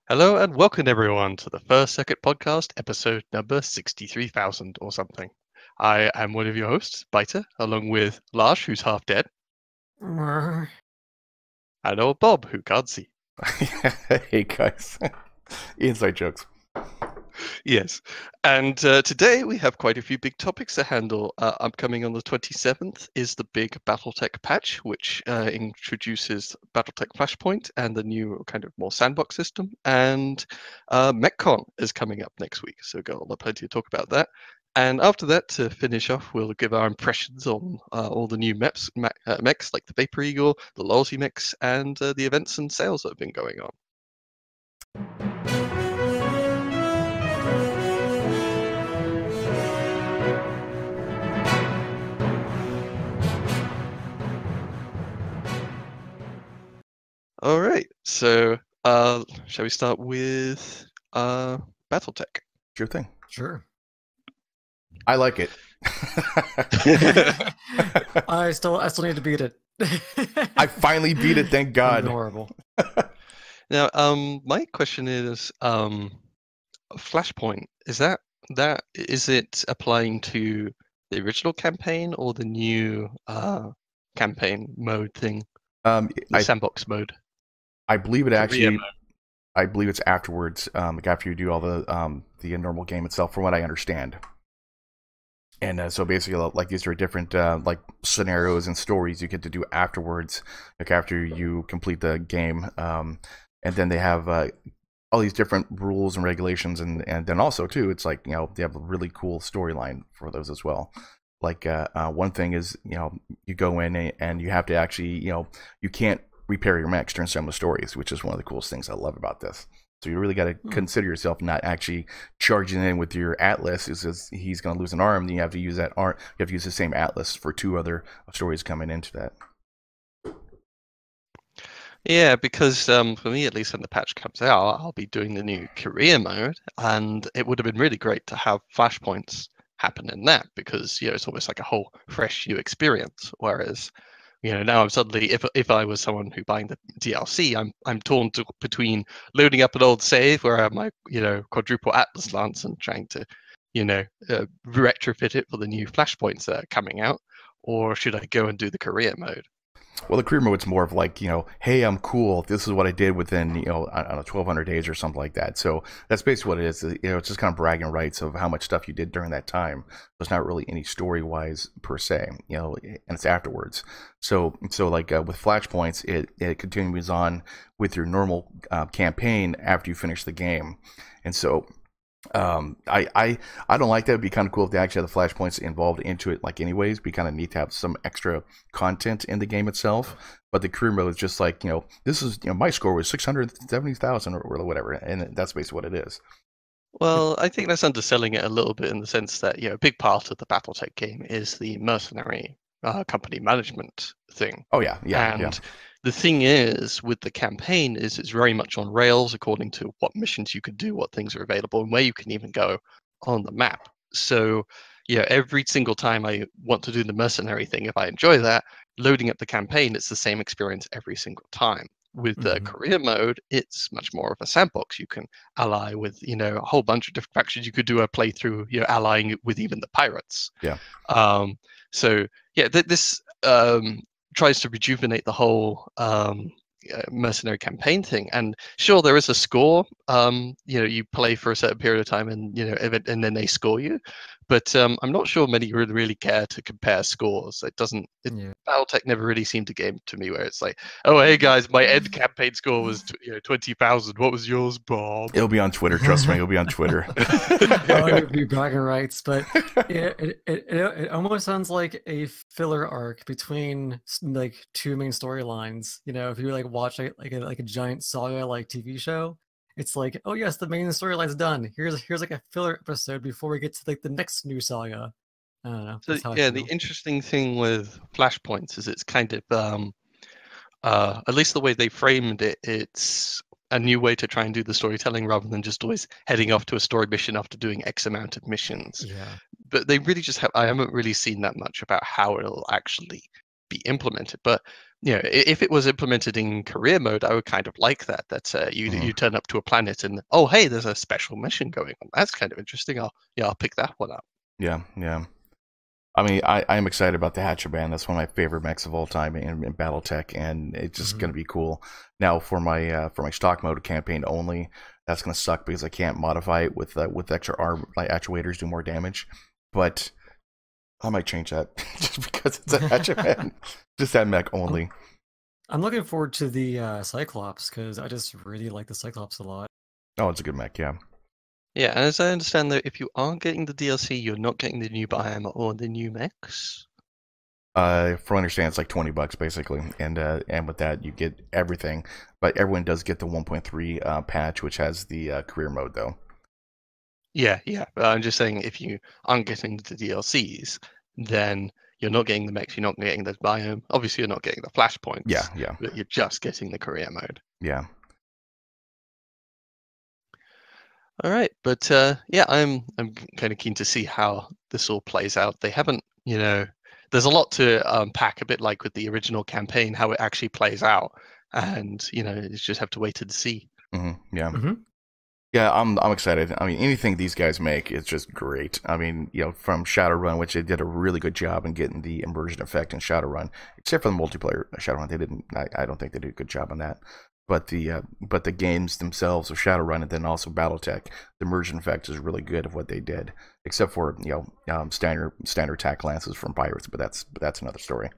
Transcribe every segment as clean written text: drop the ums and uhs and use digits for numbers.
Hello and welcome everyone to the First Circuit Podcast, episode number 63,000 or something. I am one of your hosts, Biter, along with Lars, who's half dead, and old Bob, who can't see. Hey guys, inside jokes. Yes, and today we have quite a few big topics to handle. Upcoming on the 27th is the big Battletech patch, which introduces Battletech FlashPoint and the new kind of more sandbox system. And MechCon is coming up next week, so we've got plenty to talk about that. And after that, to finish off, we'll give our impressions on all the new mechs like the Vapor Eagle, the Loyalty mechs, and the events and sales that have been going on. All right, so shall we start with Battletech? Sure thing. Sure. I like it. I still need to beat it. I finally beat it, thank God. Horrible. Now, my question is, Flashpoint, is it applying to the original campaign or the new campaign mode thing? The sandbox mode. I believe it actually. I believe it's afterwards, like after you do all the normal game itself, from what I understand. And so basically, like these are different like scenarios and stories you get to do afterwards, like after you complete the game. And then they have all these different rules and regulations, and then also too, it's like, you know, they have a really cool storyline for those as well. Like one thing is, you know, you go in and you have to actually, you know, you can't repair your mechs during some of the stories, which is one of the coolest things I love about this. So you really got to consider yourself not actually charging in with your Atlas. Is he's going to lose an arm, then you have to use that arm. You have to use the same Atlas for two other stories coming into that. Yeah, because for me, at least, when the patch comes out, I'll be doing the new career mode, and it would have been really great to have flashpoints happen in that, because, you know, it's almost like a whole fresh new experience. Whereas, you know, now I'm suddenly, if I was someone who buying the DLC, I'm torn between loading up an old save where I have my, you know, quadruple Atlas lance and trying to, you know, retrofit it for the new flashpoints that are coming out, or should I go and do the career mode? Well, the career mode's more of like, you know, hey, I'm cool. This is what I did within, you know, I don't know, 1,200 days or something like that. So that's basically what it is. You know, it's just kind of bragging rights of how much stuff you did during that time. There's not really any story-wise per se, you know, and it's afterwards. So like with flashpoints, it continues on with your normal campaign after you finish the game, and so. I don't like that. It'd be kind of cool if they actually had the flashpoints involved into it, like anyways. It'd be kind of neat to have some extra content in the game itself. But the career mode is just like, you know, this is, you know, my score was 670,000 or whatever, and that's basically what it is. Well, I think that's underselling it a little bit, in the sense that, you know, a big part of the Battletech game is the mercenary company management thing. Oh yeah. The thing is, with the campaign, is it's very much on rails according to what missions you can do, what things are available, and where you can even go on the map. So, yeah, every single time I want to do the mercenary thing, if I enjoy that, loading up the campaign, it's the same experience every single time. With the career mode, it's much more of a sandbox. You can ally with, you know, a whole bunch of different factions. You could do a playthrough, you know, allying with even the pirates. Yeah. So yeah, this tries to rejuvenate the whole mercenary campaign thing. And sure, there is a score. You know, you play for a certain period of time, and, you know, and then they score you. But I'm not sure many really care to compare scores. It doesn't. Battletech never really seemed a game to me where it's like, oh, hey guys, my end campaign score was 20,000. What was yours, Bob? It'll be on Twitter. Trust me, it'll be on Twitter. It'd be bragging rights, but it almost sounds like a filler arc between like two main storylines. You know, if you like watch like a giant saga like TV show, it's like, oh yes, the main storyline's done. Here's like a filler episode before we get to like the next new saga. I don't know. So yeah, the interesting thing with flashpoints is it's kind of at least the way they framed it, it's a new way to try and do the storytelling rather than just always heading off to a story mission after doing X amount of missions. Yeah. But they really just have, I haven't really seen that much about how it'll actually be implemented. But you know, if it was implemented in career mode, I would kind of like that. That you turn up to a planet and oh hey, there's a special mission going on. That's kind of interesting. I'll pick that one up. Yeah, yeah. I mean, I'm excited about the Hatchet-Man. That's one of my favorite mechs of all time in BattleTech, and it's just going to be cool. Now, for my stock mode campaign only, that's going to suck because I can't modify it with extra arm, like actuators do more damage. But I might change that just because it's a Hatchet-Man. Just that mech only. I'm looking forward to the Cyclops because I just really like the Cyclops a lot. Oh, it's a good mech, yeah. Yeah, and as I understand, though, if you are getting the DLC, you're not getting the new biome or the new mechs. From what I understand, it's like $20 basically, and with that you get everything. But everyone does get the 1.3 patch, which has the career mode though. Yeah, yeah. But I'm just saying, if you aren't getting the DLCs, then you're not getting the mechs, you're not getting the biome. Obviously, you're not getting the flashpoints. Yeah, yeah. But you're just getting the career mode. Yeah. All right, but yeah, I'm kind of keen to see how this all plays out. They haven't, you know, there's a lot to unpack, a bit like with the original campaign, how it actually plays out, and you know, you just have to wait and see. Yeah. Yeah, I'm excited. I mean, anything these guys make is just great. I mean, you know, from Shadowrun, which they did a really good job in getting the immersion effect in Shadowrun, except for the multiplayer Shadowrun, they didn't. I don't think they did a good job on that. But the games themselves of Shadowrun and then also BattleTech, the immersion effect is really good of what they did, except for standard attack lances from pirates. But that's another story.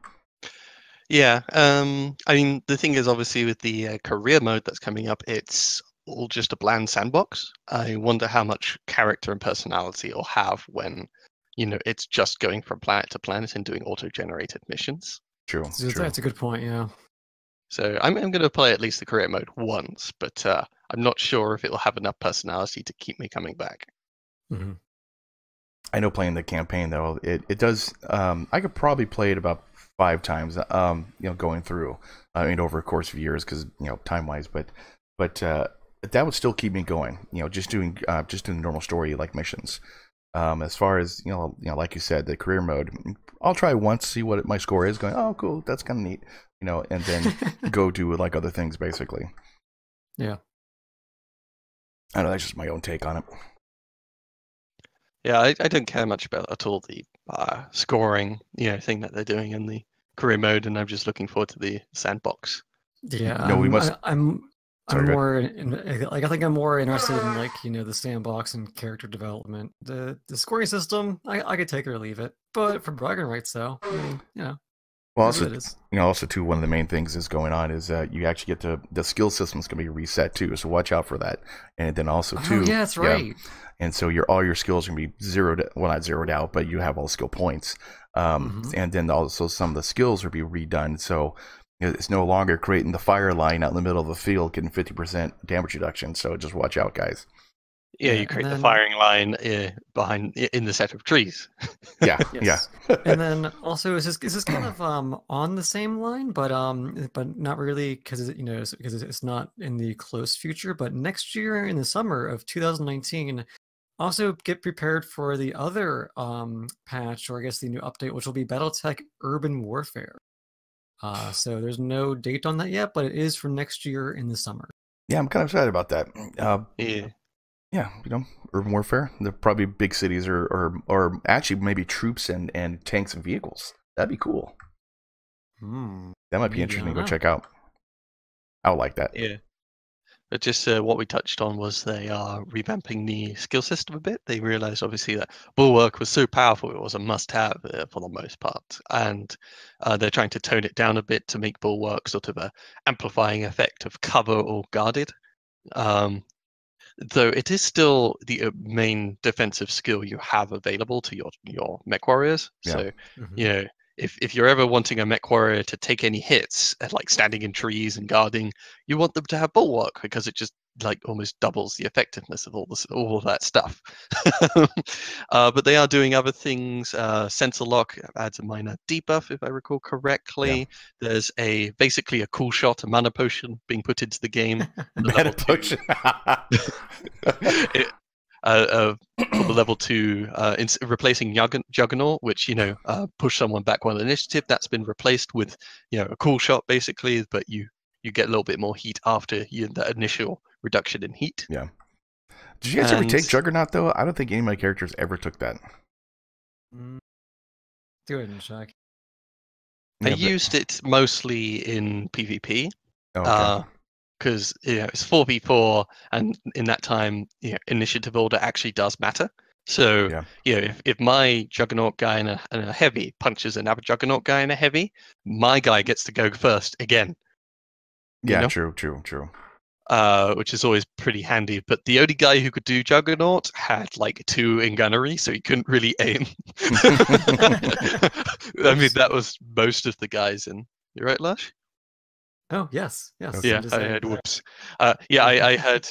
Yeah, I mean, the thing is, obviously, with the career mode that's coming up, it's all just a bland sandbox. I wonder how much character and personality it'll have when, you know, it's just going from planet to planet and doing auto-generated missions. True. That's a good point. Yeah. So I'm going to play at least the career mode once, but I'm not sure if it'll have enough personality to keep me coming back. I know playing the campaign though, it does. I could probably play it about 5 times. You know, going through. I mean, over a course of years, because you know, time wise, but that would still keep me going. You know, just doing the normal story like missions. As far as you know, like you said, the career mode, I'll try once, see what my score is. Going, oh, cool, that's kind of neat. You know, and then go do like other things basically. Yeah. I know that's just my own take on it. Yeah, I don't care much about at all the scoring, you know, thing that they're doing in the career mode, and I'm just looking forward to the sandbox. Yeah. No, we must. I'm Sorry, more I think I'm more interested in, like, you know, the sandbox and character development. The scoring system, I could take it or leave it, but for bragging rights, though, I mean, you know. Well, also, also too, one of the main things is going on is you actually get to the skill system's gonna be reset too, so watch out for that. And then also too, yeah, that's right. And so all your skills are gonna be not zeroed out, but you have all the skill points. And then also some of the skills will be redone. So it's no longer creating the fire line out in the middle of the field, getting 50% damage reduction. So just watch out, guys. Yeah, you create the firing line behind in the set of trees. Yeah, yeah. And then also, is this kind of on the same line, but not really, because you know, because it's not in the close future. But next year in the summer of 2019, also get prepared for the other patch, or I guess the new update, which will be BattleTech Urban Warfare. So there's no date on that yet, but it is for next year in the summer. Yeah, I'm kind of excited about that. Yeah, you know, urban warfare. They're probably big cities, or actually maybe troops and tanks and vehicles. That'd be cool. That might be interesting to go check out. I would like that. Yeah. But just what we touched on was they are revamping the skill system a bit. They realized, obviously, that Bulwark was so powerful, it was a must-have for the most part. And they're trying to tone it down a bit to make Bulwark sort of a amplifying effect of cover or guarded. Though it is still the main defensive skill you have available to your mech warriors. Yeah. So, you know, if you're ever wanting a mech warrior to take any hits, like standing in trees and guarding, you want them to have bulwark, because it just like almost doubles the effectiveness of all of that stuff. But they are doing other things. Sensor lock adds a minor debuff, if I recall correctly. Yeah. There's basically a cool shot, a mana potion being put into the game. Mana potion. for the level 2, replacing Juggernaut, which push someone back 1 initiative. That's been replaced with a cool shot basically, but you get a little bit more heat after that initial reduction in heat. Yeah. Did you guys ever take Juggernaut though? I don't think any of my characters ever took that. Do it and check. I used it mostly in PvP. Okay. Because it's 4v4, and in that time, initiative order actually does matter. So if my Juggernaut guy in a heavy punches another Juggernaut guy in a heavy, my guy gets to go first again. Yeah, true. Which is always pretty handy. But the only guy who could do Juggernaut had like 2 in gunnery, so he couldn't really aim. I mean, that was most of the guys in. You're right, Lush? Oh yes. Okay. Yeah, I had whoops. I had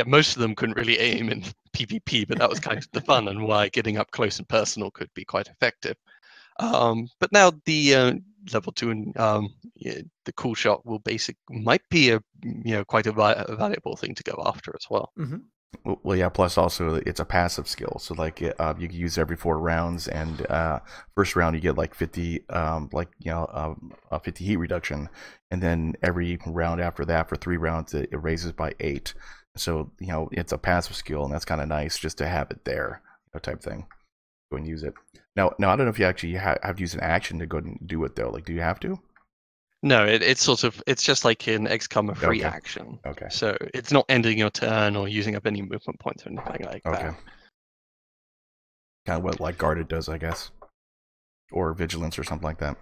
most of them couldn't really aim in PvP, but that was kind of the fun and why getting up close and personal could be quite effective. But now the level 2 and the cool shot might be a quite a valuable thing to go after as well. Mm-hmm. Well, yeah. Plus, also, it's a passive skill, so like you can use every 4 rounds, and first round you get like 50, 50 heat reduction, and then every round after that for 3 rounds it raises by 8. So it's a passive skill, and that's kind of nice just to have it there, type thing. Go and use it. Now I don't know if you actually have to use an action to go and do it though. Like, do you have to? No, it's just like in XCOM a free action. Okay. So it's not ending your turn or using up any movement points or anything like that. Kind of what like Guarded does, I guess, or Vigilance or something like that.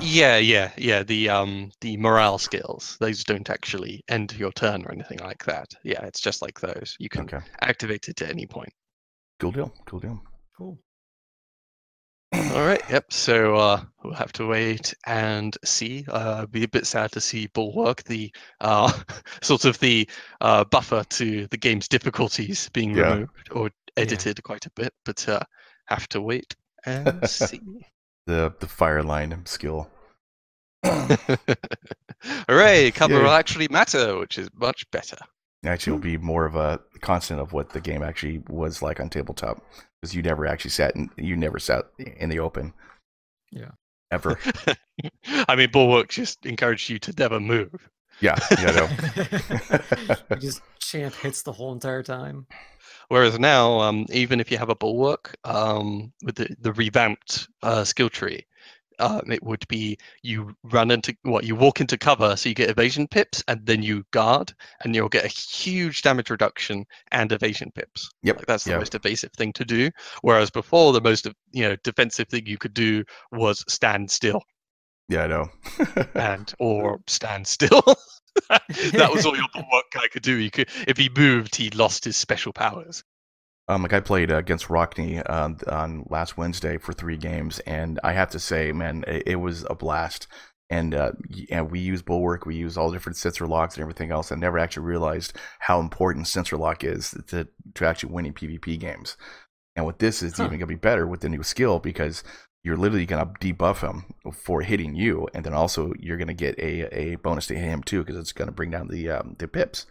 Yeah. The morale skills, those don't actually end your turn or anything like that. Yeah, it's just like those. You can activate it at any point. Cool deal. Cool. All right. Yep. So we'll have to wait and see. Be a bit sad to see Bulwark, the sort of the buffer to the game's difficulties, being removed or edited quite a bit. But have to wait and see. The fire line skill. Hooray! Cover will actually matter, which is much better. Actually, it'll be more of a constant of what the game actually was like on tabletop, because you never actually sat in the open. Yeah. Ever. I mean, Bulwark just encouraged you to never move. Yeah, I know. Just champ hits the whole entire time. Whereas now, even if you have a Bulwark with the revamped skill tree, it would be you walk into cover, so you get evasion pips, and then you guard, and you'll get a huge damage reduction and evasion pips. Yep. Like, that's the most evasive thing to do. Whereas before, the most defensive thing you could do was stand still. Yeah, I know. or stand still. That was all your Bulwark guy could do. If he moved, he lost his special powers. Like I played against Rokne on last Wednesday for 3 games, and I have to say, man, it was a blast. And we use Bulwark, we use all different sensor locks and everything else. I never actually realized how important sensor lock is to actually winning PvP games. And with this, it's even gonna be better with the new skill, because you're literally gonna debuff him for hitting you, and then also you're gonna get a bonus to hit him too, because it's gonna bring down the pips.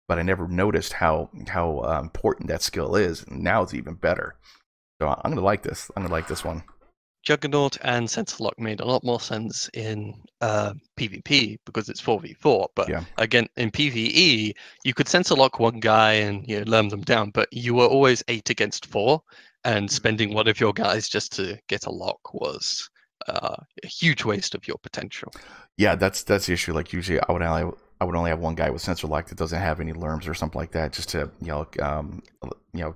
But I never noticed how important that skill is. Now it's even better. So I'm gonna like this. I'm gonna like this one. Juggernaut and Sensor Lock made a lot more sense in PvP because it's 4v4. But again, in PvE, you could Sensor Lock one guy and lam them down, but you were always 8 against 4, and spending one of your guys just to get a lock was a huge waste of your potential. Yeah, that's the issue. Like, usually I would only have one guy with sensor lock that doesn't have any lerms or something like that, just to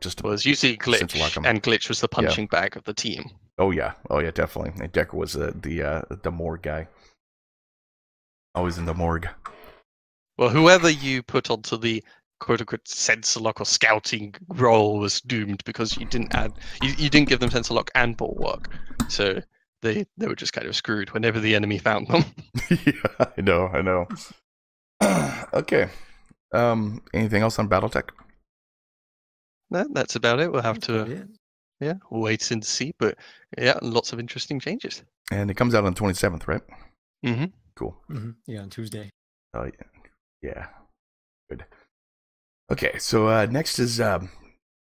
just to. Well, it's usually Glitch, and Glitch was the punching bag of the team. Oh yeah, definitely. And Decker was the morgue guy, always in the morgue. Well, whoever you put onto the quote-unquote sensor lock or scouting role was doomed, because you didn't give them sensor lock and Bulwark, so they were just kind of screwed whenever the enemy found them. Yeah, I know. Okay. Anything else on Battletech? No, that's about it. We'll have to wait and see. But lots of interesting changes. And it comes out on the 27th, right? Mm-hmm. Cool. Mm-hmm. Yeah, on Tuesday. Oh yeah. Good. Okay, so next is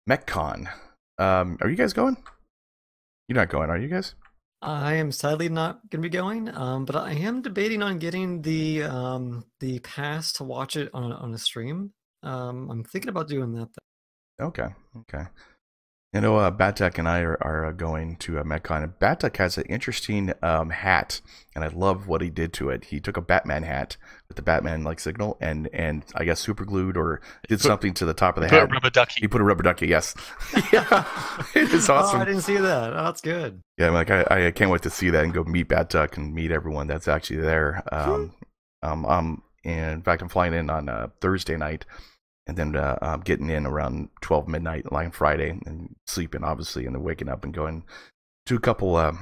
MechCon. Are you guys going? You're not going, are you guys? I am sadly not going to be going, but I am debating on getting the pass to watch it on a stream. I'm thinking about doing that. Okay, okay. You know, Battletech and I are going to MechCon. And Battletech has an interesting hat, and I love what he did to it. He took a Batman hat with the Batman like signal, and I guess super glued or did something to the top of the hat. Put a rubber ducky. He put a rubber ducky. Yes, yeah, it is awesome. Oh, I didn't see that. Oh, that's good. Yeah, like I can't wait to see that and go meet Battletech and meet everyone that's actually there. And in fact, I'm flying in on Thursday night. And then getting in around 12 midnight, like Friday, and sleeping, obviously, and then waking up and going to a couple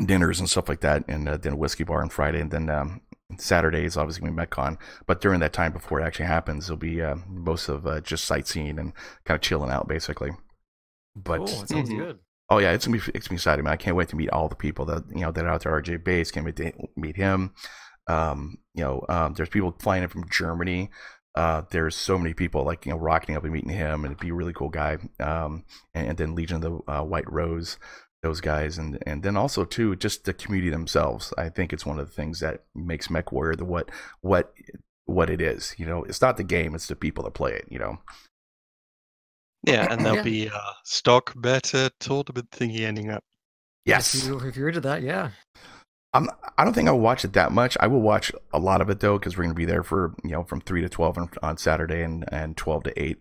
dinners and stuff like that, and then a whiskey bar on Friday, and then Saturday is obviously going to be MechCon. But during that time before it actually happens, it'll be most of just sightseeing and kind of chilling out, basically. But cool, that sounds good. Oh yeah, it's gonna be exciting, man. I can't wait to meet all the people that that are out there. RJ Base, can't wait to meet him. There's people flying in from Germany. There's so many people like Rokne. I'll be meeting him, and it'd be a really cool guy. And then Legion of the White Rose, those guys, and then also too just the community themselves. I think it's one of the things that makes Mechwarrior the what it is. It's not the game; it's the people that play it. Yeah, and there'll be a stock beta tournament thingy ending up. Yes, if you're into that, yeah. I don't think I'll watch it that much. I will watch a lot of it though, because we're gonna be there for from 3 to 12 on Saturday and 12 to 8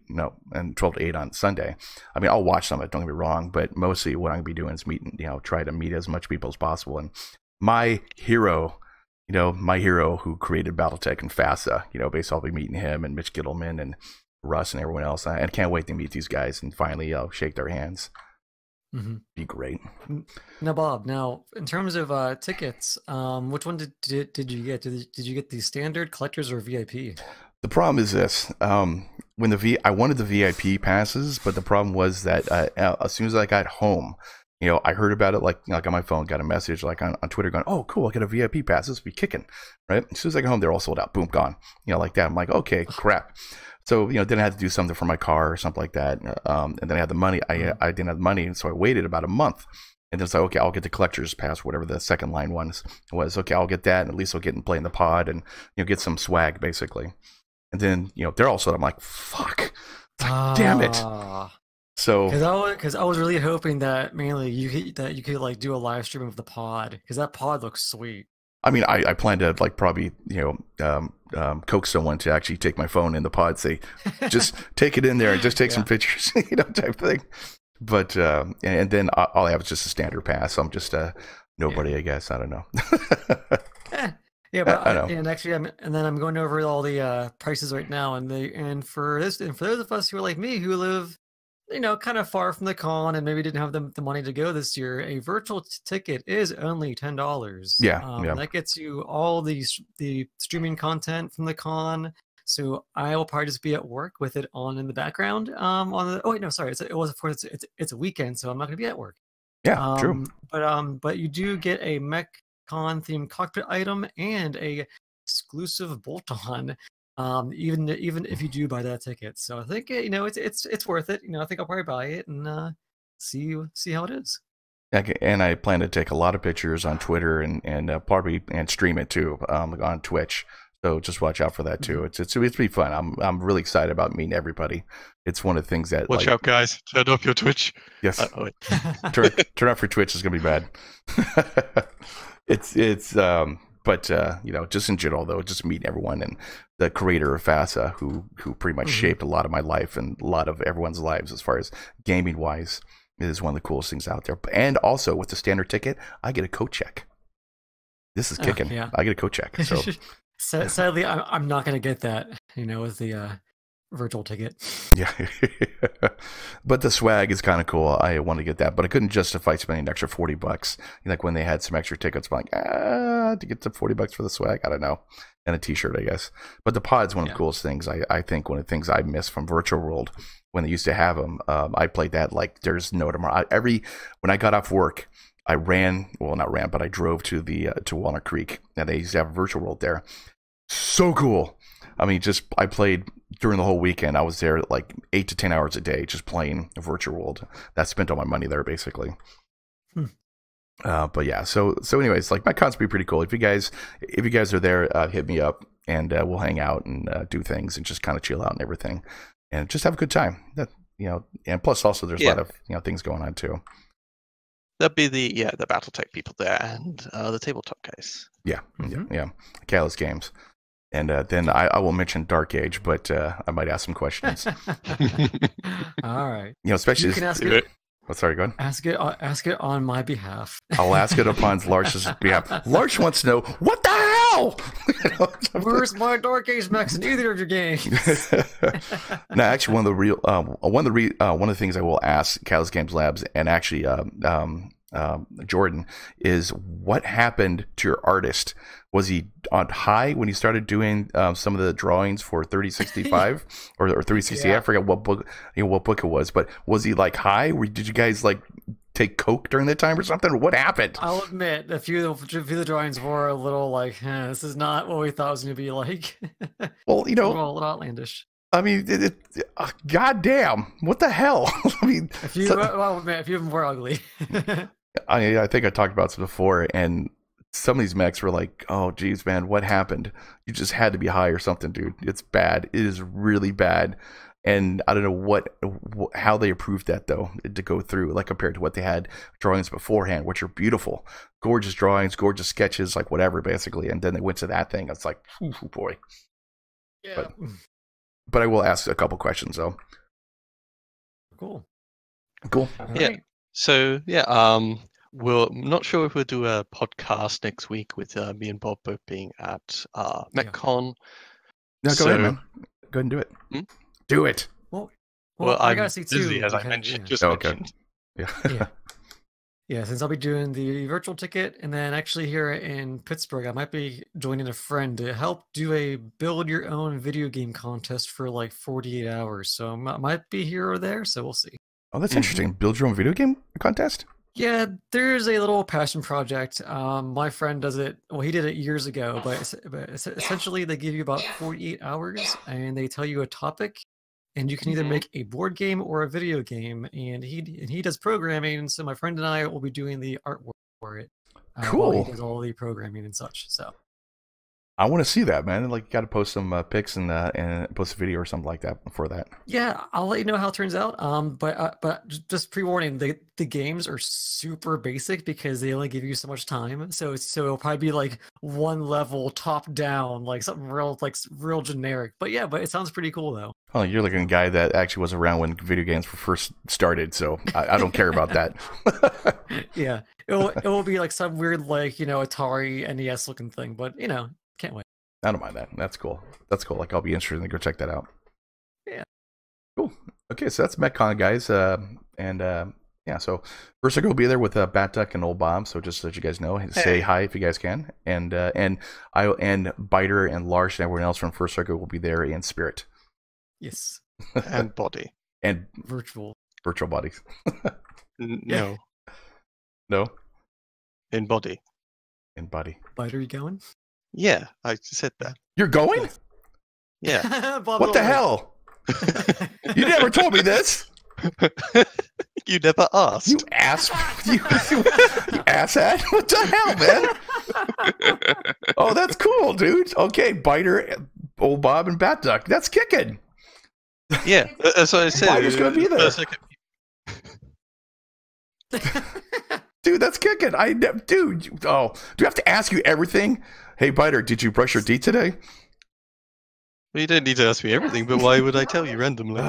on Sunday. I mean, I'll watch some of it. Don't get me wrong, but mostly what I'm gonna be doing is meeting, try to meet as much people as possible. And my hero, who created Battletech and FASA, basically I'll be meeting him and Mitch Gittleman and Russ and everyone else. And can't wait to meet these guys and finally shake their hands. Mm-hmm. Be great. Now, Bob. Now, in terms of tickets, which one did you get? Did you get the standard, collectors, or VIP? The problem is this: I wanted the VIP passes, but the problem was that as soon as I got home, I heard about it like on my phone, got a message like on Twitter going, "Oh, cool! I got a VIP pass. This will be kicking!" Right? As soon as I got home, they're all sold out. Boom, gone. Like that. I'm like, okay, crap. So, then I had to do something for my car or something like that. And then I had the money. I didn't have the money. And so I waited about a month. And then it's like, okay, I'll get the collector's pass, whatever the second line was. Okay, I'll get that. And at least I'll get and play in the pod and, get some swag, basically. And then, they're also, I'm like, fuck. Like, damn it. So, because I was really hoping that mainly you could like do a live stream of the pod, because that pod looks sweet. I mean, I plan to like probably coax someone to actually take my phone in the pod, say just take it in there and just take some pictures, type thing. But and then all I have is just a standard pass. So I'm just a nobody, I guess. I don't know. Yeah, but I know. And actually, I'm going over all the prices right now, and for those of us who are like me who live kind of far from the con and maybe didn't have the money to go this year, a virtual ticket is only $10. Yeah. That gets you all the streaming content from the con. So I will probably just be at work with it on in the background. It's a weekend, so I'm not going to be at work. Yeah, true. But you do get a MechCon themed cockpit item and a exclusive bolt-on. Even if you do buy that ticket, so I think it's worth it. I think I'll probably buy it and see how it is. And I plan to take a lot of pictures on Twitter and probably stream it too on Twitch. So just watch out for that too. It's pretty fun. I'm really excited about meeting everybody. It's one of the things that watch out, guys. Turn off your Twitch. Yes, turn off your Twitch is gonna be bad. But just in general though, just meeting everyone and the creator of FASA, who pretty much shaped a lot of my life and a lot of everyone's lives as far as gaming wise, is one of the coolest things out there. And also with the standard ticket, I get a coat check. This is kicking. I get a coat check. So sadly, I'm not going to get that. With the virtual ticket. Yeah. But the swag is kind of cool. I want to get that, but I couldn't justify spending an extra $40. Like when they had some extra tickets, I'm like, to get the $40 for the swag, I don't know. And a t-shirt, I guess. But the pod's one of the coolest things. I think one of the things I miss from Virtual World when they used to have them. I played that like there's no tomorrow. When I got off work, I I drove to to Walnut Creek, and they used to have a Virtual World there. So cool. I mean, I played during the whole weekend, I was there like 8 to 10 hours a day just playing Virtual World. That spent all my money there basically. But yeah, so anyways, like MechCon's be pretty cool. If you guys are there, hit me up and we'll hang out and do things and just kind of chill out and everything, and just have a good time. That, you know, and plus also there's a lot of, you know, things going on too. There'll be the Battletech people there and the tabletop guys. Yeah, Catalyst Games. And then I will mention Dark Age, but I might ask some questions. All right. You know, especially you can ask it. Oh, sorry, go ahead. Ask it on my behalf. I'll ask it upon Larsh's behalf. Larsh wants to know, what the hell? Where's my Dark Age mechs in either of your games? No, actually, one of the things I will ask Catalyst Games Labs and actually Jordan is, what happened to your artist? Was he on high when he started doing some of the drawings for 3065 or 3060? Yeah. I forget what book it was, but was he like high? Did you guys like take coke during that time or something? Or what happened? I'll admit, a few of the drawings were a little like, this is not what we thought it was going to be like. Well, you know, a little outlandish. I mean, goddamn, what the hell? I mean, if you were ugly. I think I talked about this before, and some of these mechs were like, oh geez, man, what happened? You just had to be high or something, dude. It's bad. It is really bad. And I don't know how they approved that though, to go through, like compared to what they had drawings beforehand, which are beautiful, gorgeous drawings, gorgeous sketches, like whatever, basically. And then they went to that thing. It's like, ooh, boy. Yeah. But I will ask a couple questions though. Cool. All yeah. Right. So yeah, I'm not sure if we'll do a podcast next week with me and Bob both being at MechCon. No, go ahead, man. Go ahead and do it. Do it. Well, I gotta see busy, too, as I because, mentioned. yeah. Just mentioned. Yeah. Yeah, since I'll be doing the virtual ticket, and then actually here in Pittsburgh, I might be joining a friend to help do a build your own video game contest for like 48 hours. So I might be here or there, so we'll see. Oh, that's interesting. Build your own video game contest? Yeah, there's a little passion project. My friend does it. Well, he did it years ago, but essentially they give you about 48 hours and they tell you a topic, and you can either make a board game or a video game. And he does programming, and so my friend and I will be doing the artwork for it. Cool. While he does all the programming and such. So I want to see that, man. Like, you got to post some pics and post a video or something like that for that. Yeah, I'll let you know how it turns out. But just pre-warning, the games are super basic because they only give you so much time. So it'll probably be like one level top down, like something real generic. But yeah, but it sounds pretty cool though. Oh, you're like a guy that actually was around when video games were first started, so I don't care about that. Yeah, it will be like some weird like Atari NES looking thing, but can't wait. I don't mind that. That's cool. That's cool. Like, I'll be interested to go check that out. Yeah. Cool. Okay, so that's MechCon, guys. Yeah, so First Circle will be there with Battletech and Oldbobs. So just so that you guys know, say hi if you guys can. And Biter and Larsh and everyone else from First Circle will be there in spirit. Yes. And body. And virtual bodies. No. No. In body. In body. Biter, you going? Yeah, I said that. You're going? Yeah. What the hell? You never told me this. You never asked. You ass. You asshat. What the hell, man? Oh, that's cool, dude. Okay, Biter, Old Bob, and Bat Duck. That's kicking. Yeah, that's what I said. Biter's gonna be there. Dude, that's kicking. Dude. Oh, do I have to ask you everything? Hey, Biter, did you brush your teeth today? Well, you don't need to ask me everything, but why would I tell you randomly?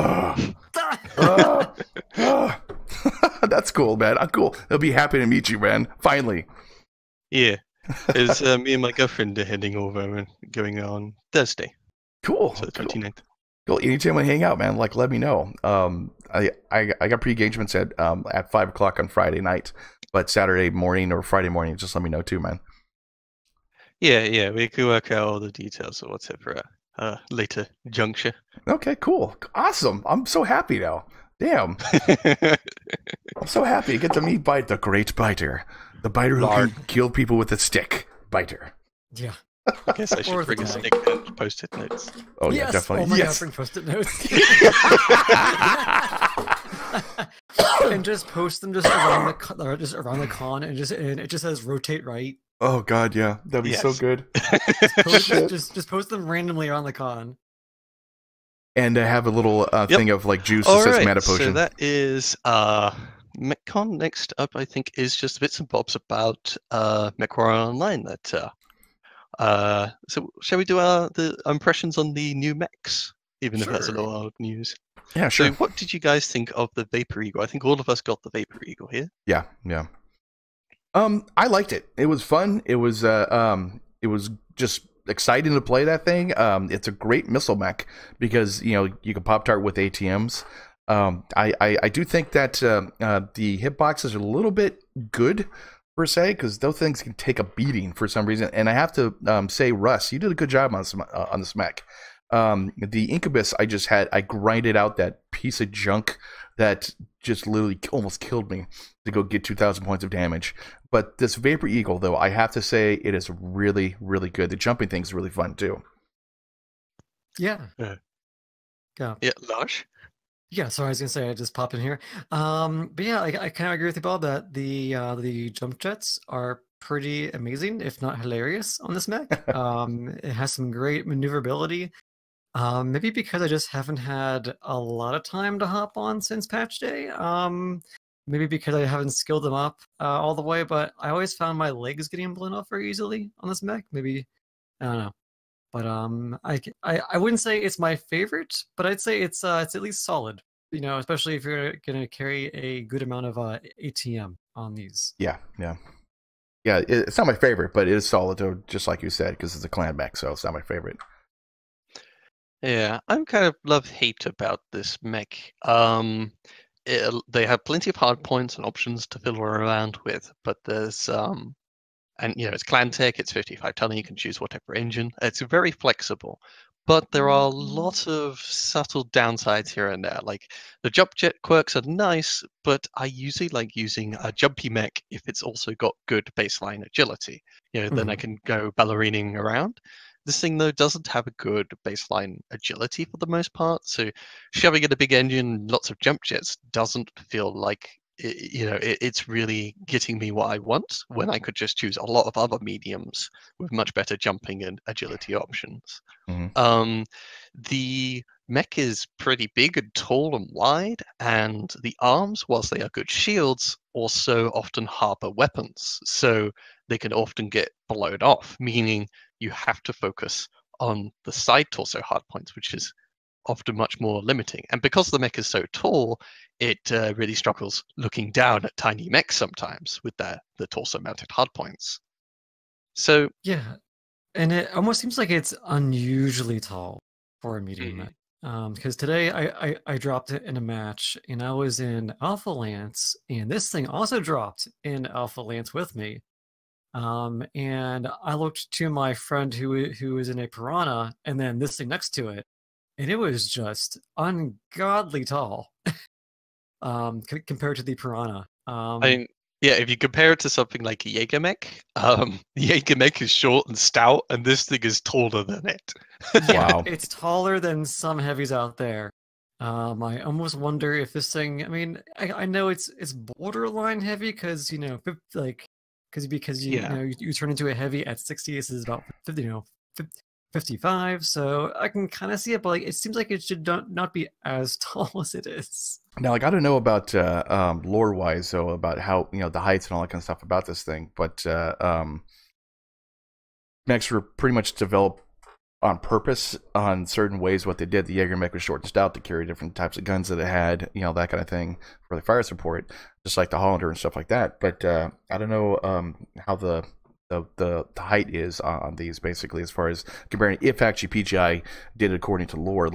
That's cool, man. I'm cool. They'll be happy to meet you, man. Finally. Yeah. It's me and my girlfriend are heading over and going on Thursday. Cool. So the 29th. Cool. Anytime we hang out, man, like, let me know. I got pre-engagements at 5:00 on Friday night, but Saturday morning or Friday morning, just let me know too, man. Yeah, we can work out all the details of what's for a later juncture. Okay, cool. Awesome. I'm so happy now. Damn. I'm so happy to get to meet the great Biter. The Biter who can kill people with a stick. Biter. Yeah. I guess I should Or bring a the stick and post-it notes. Oh yeah, yes! definitely. Oh my Yes. god, bring post-it notes. And just post them just around the con, and it just says rotate right. Oh god, yeah, that'd be so Yes. good. Just post them randomly around the con. And have a little thing of like juice that All says right, mana so potion. that is MechCon. Next up, I think, is just bits and bobs about Mechwarrior Online. So shall we do the impressions on the new mechs, even if that's a Sure. little old news? Yeah, sure. So what did you guys think of the Vapor Eagle? I think all of us got the Vapor Eagle here. Yeah. I liked it. It was fun. It was just exciting to play that thing. It's a great missile mech because you can pop tart with ATMs. I do think that the hitboxes are a little bit good per se because those things can take a beating for some reason. And I have to say, Russ, you did a good job on this mech. The Incubus I grinded out that piece of junk that just literally almost killed me to go get 2,000 points of damage. But this Vapor Eagle, though, I have to say it is really, really good. The jumping thing is really fun too. Yeah. Yeah. Yeah. Lars? Yeah, so I was gonna say I just popped in here. But yeah, I kind of agree with you, Bob, that the jump jets are pretty amazing, if not hilarious, on this mech. It has some great maneuverability. Maybe because I just haven't had a lot of time to hop on since patch day. Maybe because I haven't skilled them up all the way, but I always found my legs getting blown off very easily on this mech. Maybe, I don't know. But I wouldn't say it's my favorite, but I'd say it's at least solid. Especially if you're gonna carry a good amount of ATM on these. Yeah. It's not my favorite, but it is solid, though, just like you said, because it's a clan mech, so it's not my favorite. Yeah, I'm kind of love-hate about this mech. They have plenty of hard points and options to fiddle around with, but there's and it's clan tech, it's 55 ton, you can choose whatever engine. It's very flexible, but there are lots of subtle downsides here and there. Like the jump jet quirks are nice, but I usually like using a jumpy mech if it's also got good baseline agility. Then I can go ballerinaing around. This thing, though, doesn't have a good baseline agility for the most part, so shoving in a big engine, lots of jump jets, doesn't feel like it's really getting me what I want when I could just choose a lot of other mediums with much better jumping and agility options. The mech is pretty big and tall and wide, and the arms, whilst they are good shields, also often harbor weapons, so they can often get blown off, meaning you have to focus on the side torso hardpoints, which is often much more limiting. And because the mech is so tall, it really struggles looking down at tiny mechs sometimes with the torso mounted hardpoints. So yeah, and it almost seems like it's unusually tall for a medium mech. Because today I dropped it in a match, and I was in Alpha Lance, and this thing also dropped in Alpha Lance with me. And I looked to my friend who was in a Piranha, and then this thing next to it, and it was just ungodly tall. Compared to the Piranha. I mean, yeah, if you compare it to something like a Jaeger mech, the Jaeger mech is short and stout, and this thing is taller than it. Yeah, Wow. it's taller than some heavies out there. I almost wonder if this thing. I mean, I know it's borderline heavy because because you turn into a heavy at 60. This is about 55. So I can kind of see it, but it seems like it should not be as tall as it is. Now, I got to know about lore-wise, though, about how the heights and all that kind of stuff about this thing. But mechs were pretty much developed on purpose on certain ways. What they did, the Jaeger mech was short and stout to carry different types of guns that it had, that kind of thing for the fire support, just like the Hollander and stuff like that. But I don't know how the height is on these, basically, as far as comparing. If actually PGI did it according to lore,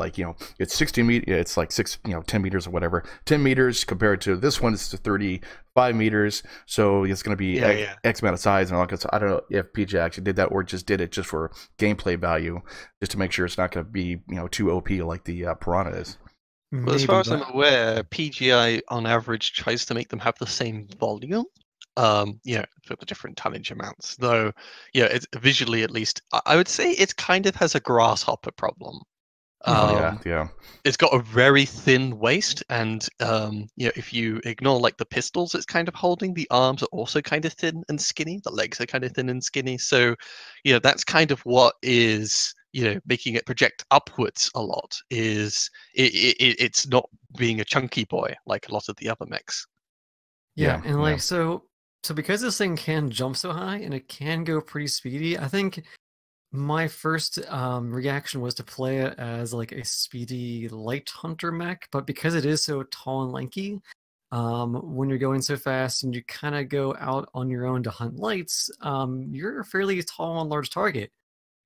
it's 60 meters, it's like 10 meters or whatever, 10 meters compared to this one is to 35 meters, so it's going to be X amount of size and all that. So I don't know if PGI actually did that or just did it just for gameplay value, just to make sure it's not going to be too OP like the Piranha is. Well, as far as I'm aware, PGI on average tries to make them have the same volume. for the different tonnage amounts. Though, it's visually at least, I would say it kind of has a grasshopper problem. Yeah. It's got a very thin waist, and if you ignore like the pistols it's kind of holding, the arms are also kind of thin and skinny. The legs are kind of thin and skinny. So, that's kind of what is making it project upwards a lot. Is it's not being a chunky boy like a lot of the other mechs. Yeah, and like so because this thing can jump so high and it can go pretty speedy, I think my first reaction was to play it as like a speedy light hunter mech, but because it is so tall and lanky, when you're going so fast and you kind of go out on your own to hunt lights, you're a fairly tall and large target.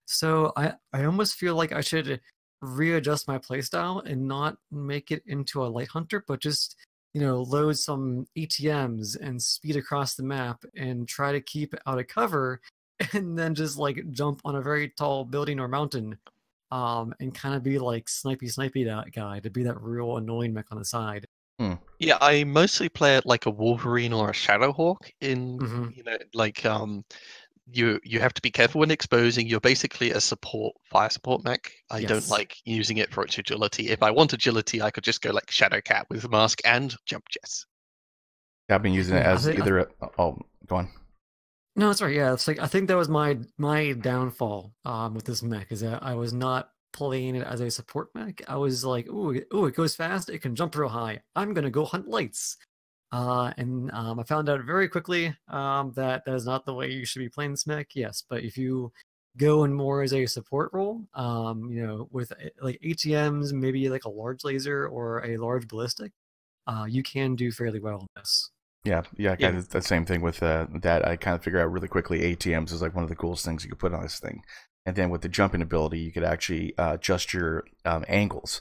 So I almost feel like I should readjust my playstyle and not make it into a light hunter, but just load some ATMs and speed across the map and try to keep out of cover, and then just like jump on a very tall building or mountain, and kind of be like snipey that guy to be that real annoying mech on the side. Yeah, I mostly play it like a Wolverine or a Shadowhawk in you have to be careful when exposing. You're basically a fire support mech. I don't like using it for its agility. If I want agility, I could just go like Shadowcat with mask and jump jets. I've been using it as go on. No, that's right. Yeah, it's like I think that was my downfall with this mech, is that I was not playing it as a support mech. I was like, ooh, it goes fast, it can jump real high. I'm gonna go hunt lights. And I found out very quickly that is not the way you should be playing this mech. Yes, but if you go in more as a support role, with like ATMs, maybe like a large laser or a large ballistic, you can do fairly well in this. Yeah, kind of the same thing with that. I kind of figured out really quickly ATMs is like one of the coolest things you could put on this thing. And then with the jumping ability, you could actually adjust your angles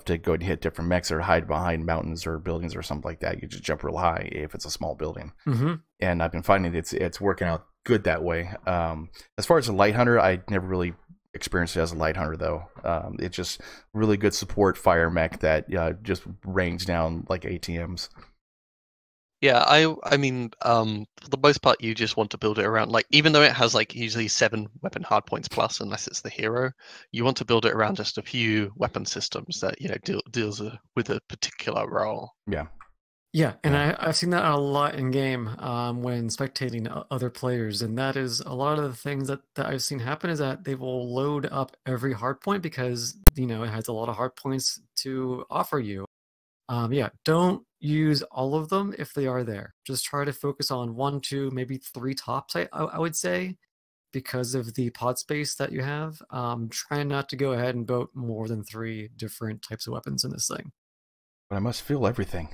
to go and hit different mechs or hide behind mountains or buildings or something like that. You just jump real high if it's a small building. And I've been finding it's working out good that way. As far as a light hunter, I never really experienced it as a light hunter though. It's just really good support fire mech that just rains down like ATMs. Yeah, I mean, for the most part, you just want to build it around, like, even though it has like usually 7 weapon hardpoints plus, unless it's the hero, you want to build it around just a few weapon systems that deals with a particular role. Yeah, and I've seen that a lot in game when spectating other players, and that is a lot of the things that I've seen happen is that they will load up every hardpoint because it has a lot of hardpoints to offer you. Don't use all of them if they are there. Just try to focus on 1, 2, maybe 3 tops, I would say, because of the pod space that you have. Try not to go ahead and build more than 3 different types of weapons in this thing. But I must feel everything.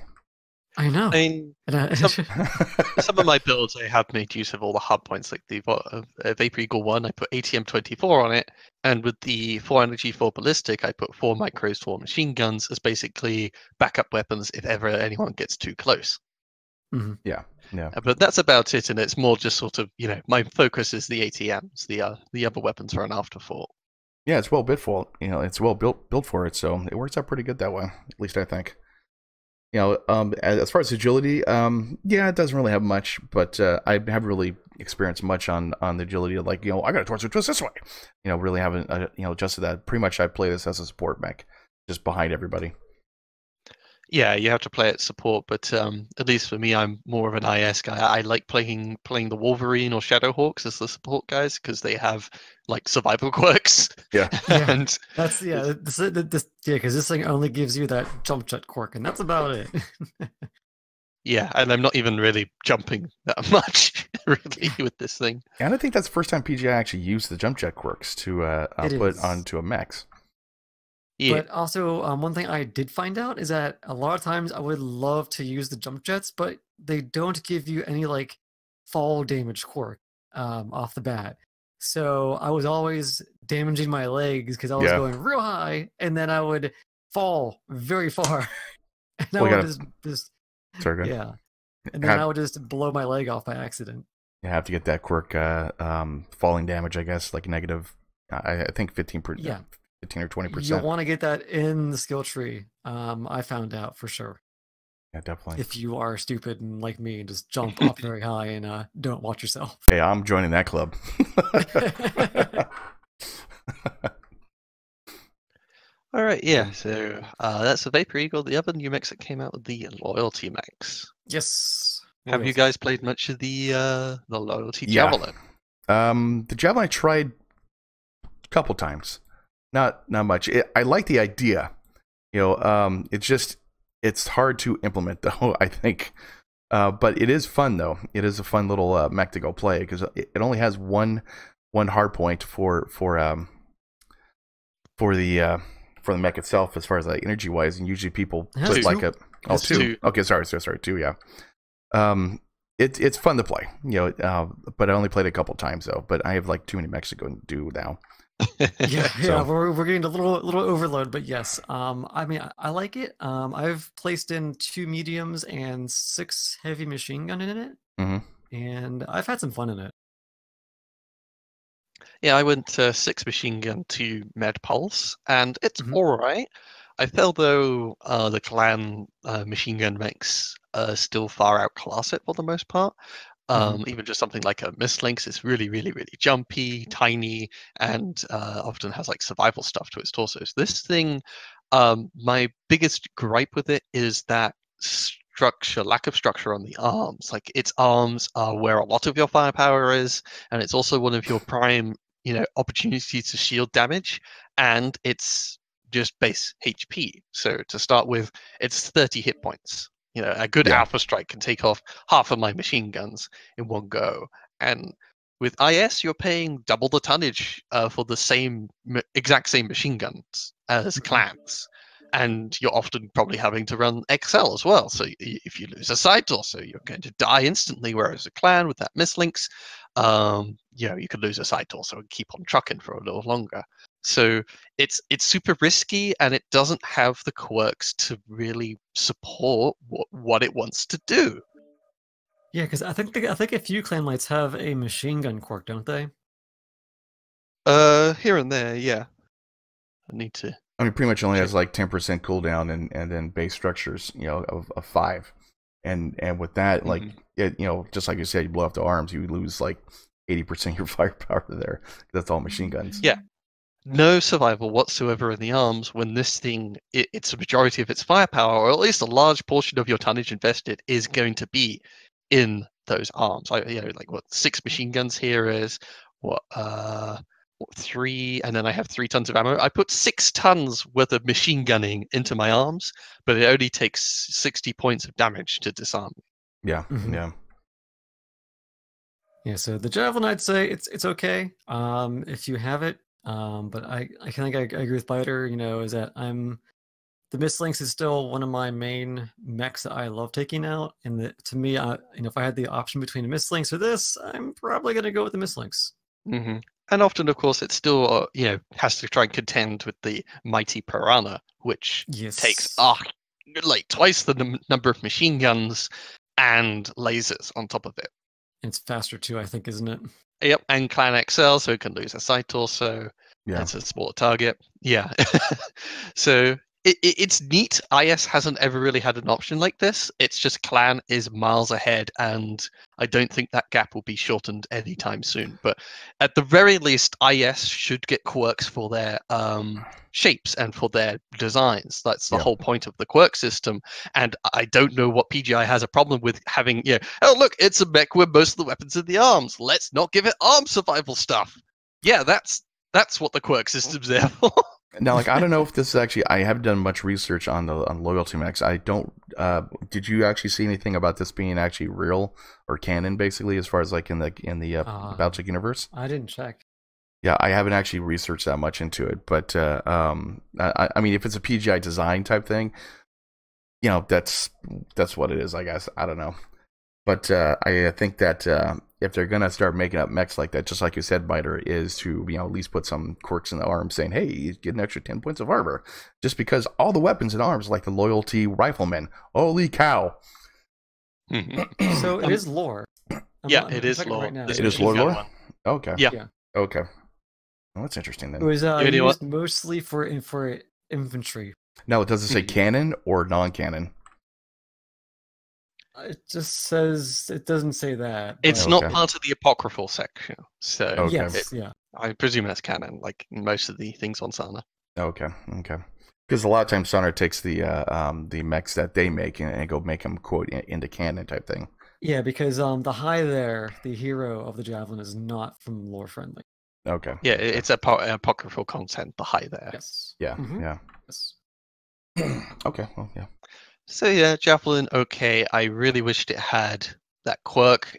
I know. I mean, some of my builds I have made use of all the hard points, like the Vapor Eagle 1, I put ATM 24 on it, and with the 4 energy 4 ballistic, I put 4 micros, 4 machine guns as basically backup weapons if ever anyone gets too close. Yeah. But that's about it, and it's more just sort of, my focus is the ATMs. The other weapons are an afterthought. Yeah, it's well built for it. It's well built for it, so it works out pretty good that way. At least I think. As far as agility, it doesn't really have much, but I haven't really experienced much on the agility of like, I got to torso twist this way. Really haven't, adjusted that. Pretty much I play this as a support mech, just behind everybody. Yeah, you have to play it support, but at least for me, I'm more of an IS guy. I like playing the Wolverine or Shadowhawks as the support guys because they have like survival quirks. Yeah, and that's because this thing only gives you that jump jet quirk, and that's about it. Yeah, and I'm not even really jumping that much really with this thing. And I think that's the first time PGI actually used the jump jet quirks to put onto a Mechs. Yeah. But also, one thing I did find out is that a lot of times I would love to use the jump jets, but they don't give you any like fall damage quirk off the bat. So I was always damaging my legs because I was going real high, and then I would fall very far, and I would just sorry, yeah, and then I would just blow my leg off by accident. You have to get that quirk falling damage, I guess, like negative. I think 15%. Yeah. 15 or 20%. You'll want to get that in the skill tree. I found out for sure. Yeah, definitely. If you are stupid and like me, and just jump up very high and don't watch yourself. Hey, I'm joining that club. All right, yeah. So that's the Vapor Eagle. The other new mechs that came out with the Loyalty mechs. Yes. Have you guys played much of the Loyalty Yeah. Javelin? The Javelin I tried a couple times. Not much. I like the idea. It's hard to implement though, I think. But it is fun though. It is a fun little mech to go play because it only has one hard point for the mech itself as far as like energy wise, and usually people put like two. Okay, sorry, two. Yeah. It's fun to play, but I only played it a couple times though. But I have like too many mechs to go and do now. Yeah, we're getting a little overload, but yes, I mean, I like it. I've placed in 2 mediums and 6 heavy machine gun in it, and I've had some fun in it. Yeah, I went 6 machine gun, 2 med pulse, and it's all right. I feel though the clan machine gun mechs still far outclass it for the most part. Even just something like a Mislinks is really, really, really jumpy, tiny, and often has like survival stuff to its torsos. This thing, my biggest gripe with it is that lack of structure on the arms. Like its arms are where a lot of your firepower is, and it's also one of your prime, opportunities to shield damage, and it's just base HP. So to start with, it's 30 hit points. A good alpha strike can take off half of my machine guns in one go. And with IS, you're paying double the tonnage for the exact same machine guns as clans. And you're often probably having to run XL as well. So if you lose a side torso, you're going to die instantly. Whereas a clan with that mislinks, you could lose a side torso and keep on trucking for a little longer. So it's super risky, and it doesn't have the quirks to really support what it wants to do. Yeah, because I think a few clanmates have a machine gun quirk, don't they? Here and there, yeah. I need to. I mean, pretty much only has like 10% cooldown and then base structures, of 5, and with that, like just like you said, you blow up the arms, you lose like 80% of your firepower there. That's all machine guns. Yeah. No survival whatsoever in the arms when this thing, it's a majority of its firepower, or at least a large portion of your tonnage invested is going to be in those arms. Like what 6 machine guns here is, 3, and then I have 3 tons of ammo. I put 6 tons worth of machine gunning into my arms, but it only takes 60 points of damage to disarm. Yeah, Yeah, so the Javelin, I'd say it's okay if you have it. But I think I agree with Biter, is that the Mislinks is still one of my main mechs that I love taking out. And to me, if I had the option between the Mislinks or this, I'm probably going to go with the Mislinks. And often, of course, it still, has to try and contend with the mighty Piranha, which takes like twice the number of machine guns and lasers on top of it. It's faster too, I think, isn't it? Yep, and Clan XL, so it can lose a side torso. Yeah. It's a smaller target. Yeah. So it's neat. IS hasn't ever really had an option like this. It's just Clan is miles ahead, and I don't think that gap will be shortened anytime soon. But at the very least, IS should get quirks for their shapes and for their designs. That's the whole point of the quirk system. And I don't know what PGI has a problem with having, oh, look, it's a mech with most of the weapons in the arms. Let's not give it arm survival stuff. Yeah, that's what the quirk system's there for. Now, like, I don't know if this is actually, I haven't done much research on Loyalty mechs. I don't, did you actually see anything about this being actually real or canon, basically, as far as like in the Battletech universe? I didn't check. Yeah, I haven't actually researched that much into it, but I mean, if it's a PGI design type thing, that's what it is, I guess. I don't know, but I think that if they're gonna start making up mechs like that, just like you said, Biter, is to at least put some quirks in the arms, saying, "Hey, you get an extra 10 points of armor," just because all the weapons in arms, like the Loyalty Rifleman, holy cow! So it is lore. It is lore. Right now. It is lore. Okay. Yeah. Okay. Well, that's interesting then. It was used mostly for infantry. Now, does it say canon or non-canon? It just says it doesn't say that. It's but not Okay. part of the apocryphal section, so Okay. Yes, yeah. I presume that's canon, like most of the things on Sana. Okay. Because a lot of times Sonar takes the mechs that they make and go make them quote into canon type thing. Yeah, because the High there, the hero of the javelin, is not from lore friendly. Okay. Yeah, it's apocryphal content, the high there. Yes. Yeah. Mhm. Yeah. Yes. Okay. Well, yeah. So yeah, Javelin, okay. I really wished it had that quirk.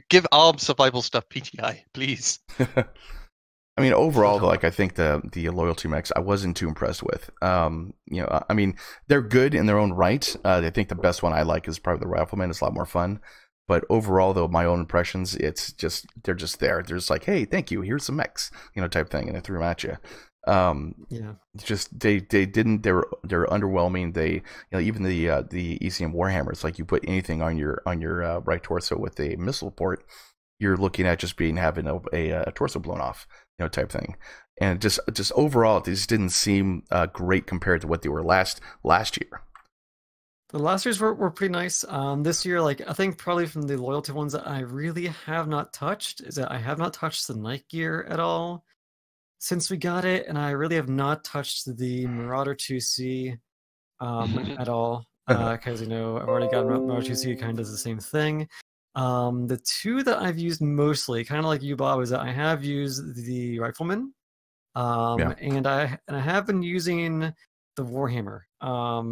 Give ARM survival stuff PTI, please. I mean, overall, though, like I think the loyalty mechs, I wasn't too impressed with. You know, I mean, they're good in their own right. I think the best one I like is probably the Rifleman. It's a lot more fun. But overall, though, my own impressions, it's just they're just there. They're just like, hey, thank you. Here's some mechs, you know, type thing, and they threw them at you. Yeah. Just they're underwhelming. They, you know, even the ECM Warhammers, like you put anything on your right torso with a missile port, you're looking at just having a torso blown off, you know, type thing. And just overall, these didn't seem great compared to what they were last year. The last years were pretty nice. This year, like I think probably from the loyalty ones that I really have not touched is that I have not touched the Night Gear at all since we got it, and I really have not touched the Marauder 2C at all because you know I've already got Marauder 2C, kind of does the same thing. The two that I've used mostly, kind of like you, Bob, is that I have used the Rifleman, Yeah. and I have been using the Warhammer.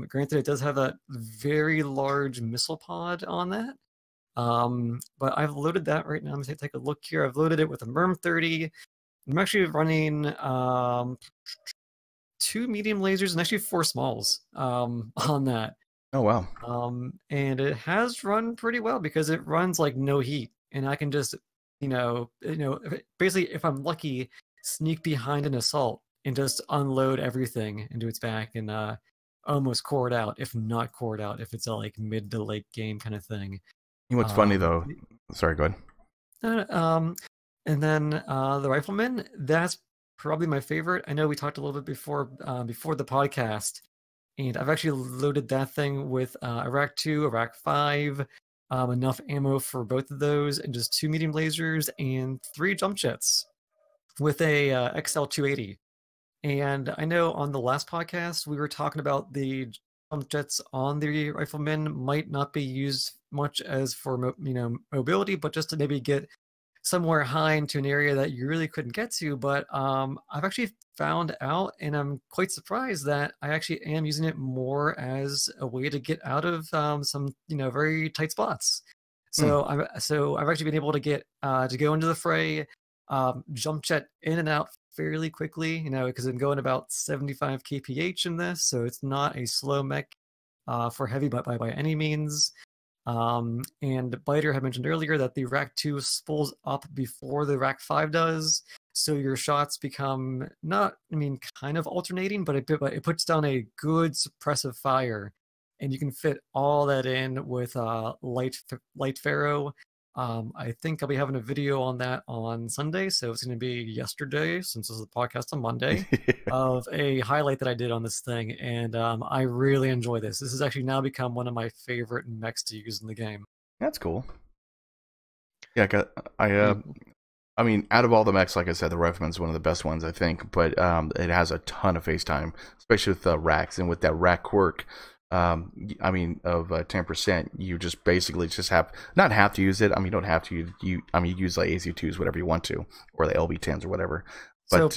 Granted, it does have that very large missile pod on that. But I've loaded that right now. I'm gonna take a look here. I've loaded it with a MERM 30. I'm actually running 2 medium lasers and actually 4 smalls on that. Oh wow. And it has run pretty well because it runs like no heat, and I can just, basically if I'm lucky, sneak behind an assault and just unload everything into its back and almost core it out, if not core it out, if it's a like mid to late game kind of thing. You know what's funny though? Sorry, go ahead. And then the Rifleman, that's probably my favorite. I know we talked a little bit before the podcast, and I've actually loaded that thing with Iraq 2, Iraq 5, enough ammo for both of those, and just 2 medium lasers and 3 jump jets with a XL280. And I know on the last podcast we were talking about the jump jets on the Rifleman might not be used much as for mobility, but just to maybe get somewhere high into an area that you really couldn't get to. But I've actually found out, and I'm quite surprised that I actually am using it more as a way to get out of some very tight spots. So I've actually been able to get to go into the fray, jump jet in and out fairly quickly, because I'm going about 75 kph in this, so it's not a slow mech for heavy by any means. And Biter had mentioned earlier that the Rack 2 spools up before the Rack 5 does, so your shots become kind of alternating, but it puts down a good suppressive fire, and you can fit all that in with light Pharaoh. I think I'll be having a video on that on Sunday, so it's going to be yesterday, since this is the podcast on Monday, of a highlight that I did on this thing, and I really enjoy this. This has actually now become one of my favorite mechs to use in the game. That's cool. Yeah, I mean, out of all the mechs, like I said, the Rifleman's one of the best ones, I think, but it has a ton of face time, especially with the racks, and with that rack quirk. Of 10%, you just basically not have to use it. I mean, you don't have to. You use like AC2s, whatever you want to, or the LB10s or whatever. But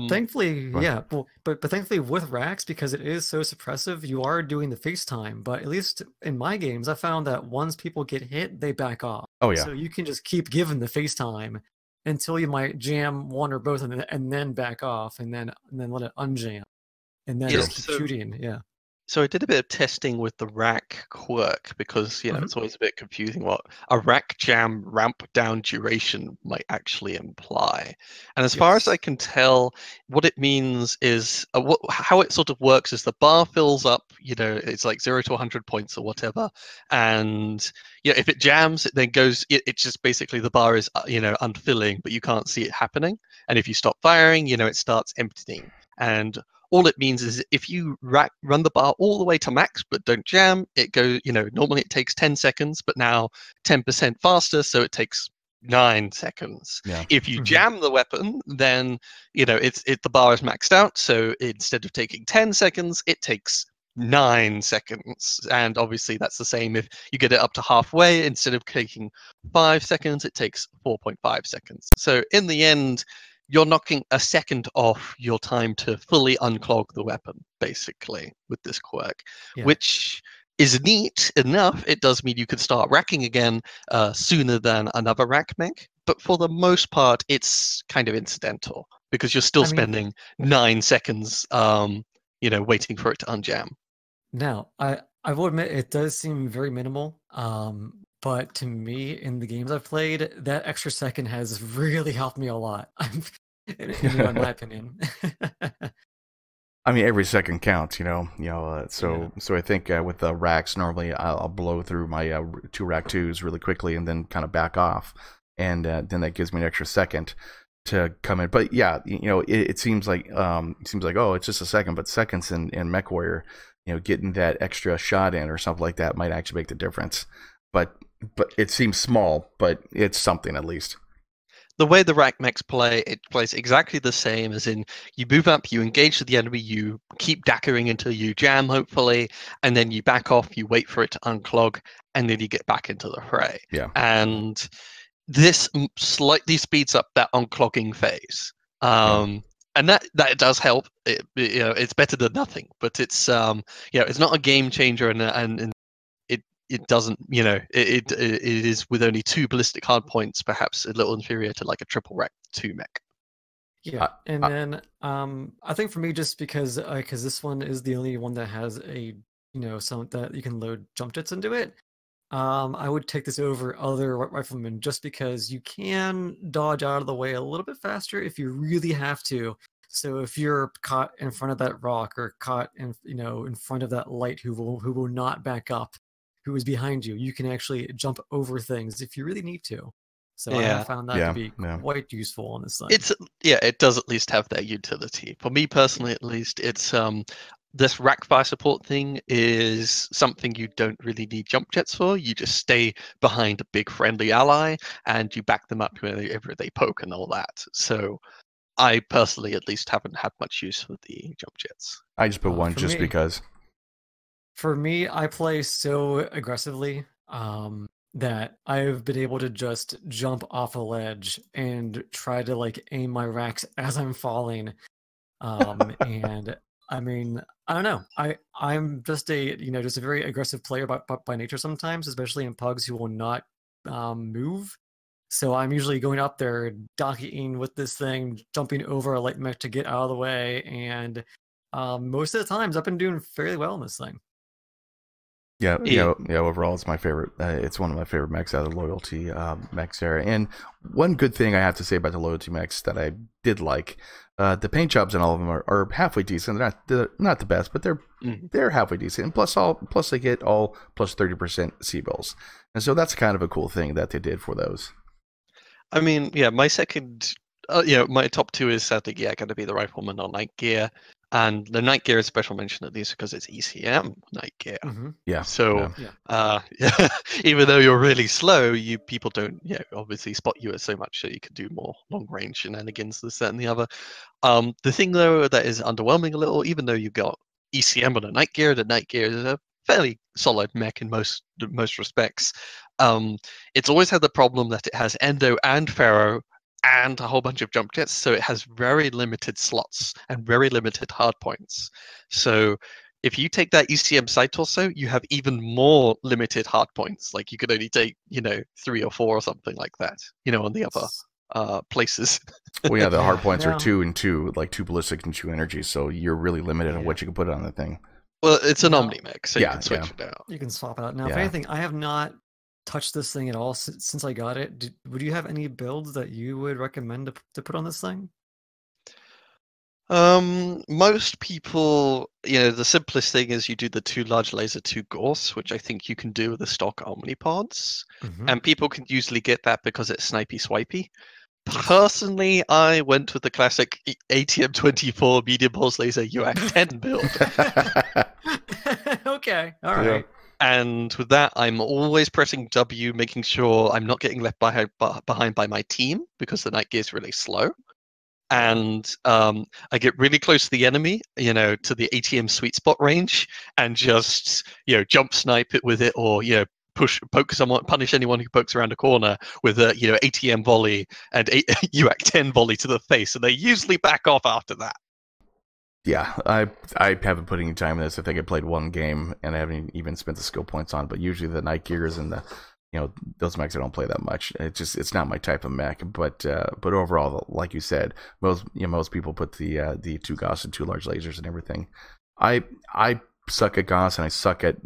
thankfully, but thankfully with racks, because it is so suppressive, you are doing the FaceTime. But at least in my games, I found that once people get hit, they back off. Oh yeah. So you can just keep giving the FaceTime until you might jam one or both, and then back off, and then let it unjam, and then just keep shooting. Yeah. So I did a bit of testing with the rack quirk because it's always a bit confusing what a rack jam ramp down duration might actually imply. And as far as I can tell, what it means is how it sort of works is the bar fills up. It's like 0 to 100 points or whatever, and if it jams, it then goes. It's just basically the bar is unfilling, but you can't see it happening. And if you stop firing, it starts emptying. And all it means is if you run the bar all the way to max but don't jam, it goes, normally it takes 10 seconds, but now 10% faster, so it takes 9 seconds. Yeah. If you jam the weapon, then the bar is maxed out, so instead of taking 10 seconds, it takes 9 seconds. And obviously that's the same if you get it up to halfway. Instead of taking 5 seconds, it takes 4.5 seconds. So in the end, you're knocking a second off your time to fully unclog the weapon, basically, with this quirk, which is neat enough. It does mean you can start racking again sooner than another rack mech, but for the most part, it's kind of incidental because you're still spending 9 seconds, waiting for it to unjam. Now, I will admit it does seem very minimal, but to me, in the games I've played, that extra second has really helped me a lot, in my opinion. I mean, every second counts, so I think with the racks, normally I'll blow through my 2 rack 2s really quickly and then kind of back off, and then that gives me an extra second to come in. But yeah, it seems like oh, it's just a second, but seconds in Mechwarrior, getting that extra shot in or something like that might actually make the difference. But it seems small, but it's something at least. The way the rack mechs play, it plays exactly the same, as in you move up, you engage with the enemy, you keep dackering until you jam, hopefully, and then you back off, you wait for it to unclog, and then you get back into the fray. Yeah. And this slightly speeds up that unclogging phase. And that does help. It's better than nothing, but it's it's not a game changer, and it doesn't, it is with only 2 ballistic hard points, perhaps a little inferior to like a triple rack 2 mech. Yeah, and then I think for me, just because this one is the only one that has a some that you can load jump jets into it, I would take this over other riflemen just because you can dodge out of the way a little bit faster if you really have to. So if you're caught in front of that rock or caught in in front of that light who will not back up, who is behind you, you can actually jump over things if you really need to. So I have found that to be quite useful on this thing. It does at least have that utility. For me personally, at least, it's this rack fire support thing is something you don't really need jump jets for. You just stay behind a big friendly ally and you back them up whenever they poke and all that. So I personally at least haven't had much use for the jump jets. I just put one just because. For me, I play so aggressively that I've been able to just jump off a ledge and try to aim my racks as I'm falling. And I mean, I don't know. I'm just a just a very aggressive player by nature sometimes, especially in pugs who will not move. So I'm usually going up there, docking with this thing, jumping over a light mech to get out of the way, and most of the times I've been doing fairly well in this thing. Yeah. Overall, it's my favorite. It's one of my favorite mechs out of the Loyalty mechs era. And one good thing I have to say about the Loyalty mechs that I did like, the paint jobs in all of them are halfway decent. They're not the best, but they're halfway decent. And plus they get all plus 30% C-bills, and so that's kind of a cool thing that they did for those. I mean, my second, my top 2 is sadly going to be the Rifleman or Night Gear. And the Night Gear is special mention at least because it's ECM Night Gear. Mm-hmm. Yeah. So, even though you're really slow, people don't, obviously spot you as so much that you can do more long range shenanigans, this, that, and the other. The thing though that is underwhelming a little, even though you've got ECM on a Night Gear, the Night Gear is a fairly solid mech in most respects. It's always had the problem that it has Endo and Pharaoh and a whole bunch of jump jets, so it has very limited slots and very limited hard points. So if you take that ECM side torso, you have even more limited hard points. Like you could only take 3 or 4 or something like that, on the other places. Well, yeah, the hard points are 2 and 2, like 2 ballistic and 2 energy, so you're really limited on what you can put on the thing. Well, it's an Omni mech, so you can switch it out. You can swap it out. Now, if anything, I have not touched this thing at all since I got it. Would you have any builds that you would recommend to put on this thing? Most people, the simplest thing is you do the 2 large laser 2 Gorse, which I think you can do with the stock Omnipods. And people can usually get that because it's snipey swipey. Personally, I went with the classic ATM24 medium pulse laser UAC10 build. Okay, all right. Yeah. And with that, I'm always pressing W, making sure I'm not getting left behind by my team because the night gear is really slow. And I get really close to the enemy, to the ATM sweet spot range, and just jump snipe it with it, or punish anyone who pokes around a corner with a ATM volley and UAC10 volley to the face, and they usually back off after that. Yeah, I haven't put any time in this. I think I played one game, and I haven't even spent the skill points on. But usually the night gears and the those mechs I don't play that much. It's not my type of mech. But overall, like you said, most people put the 2 Gauss and 2 large lasers and everything. I suck at Gauss, and I suck at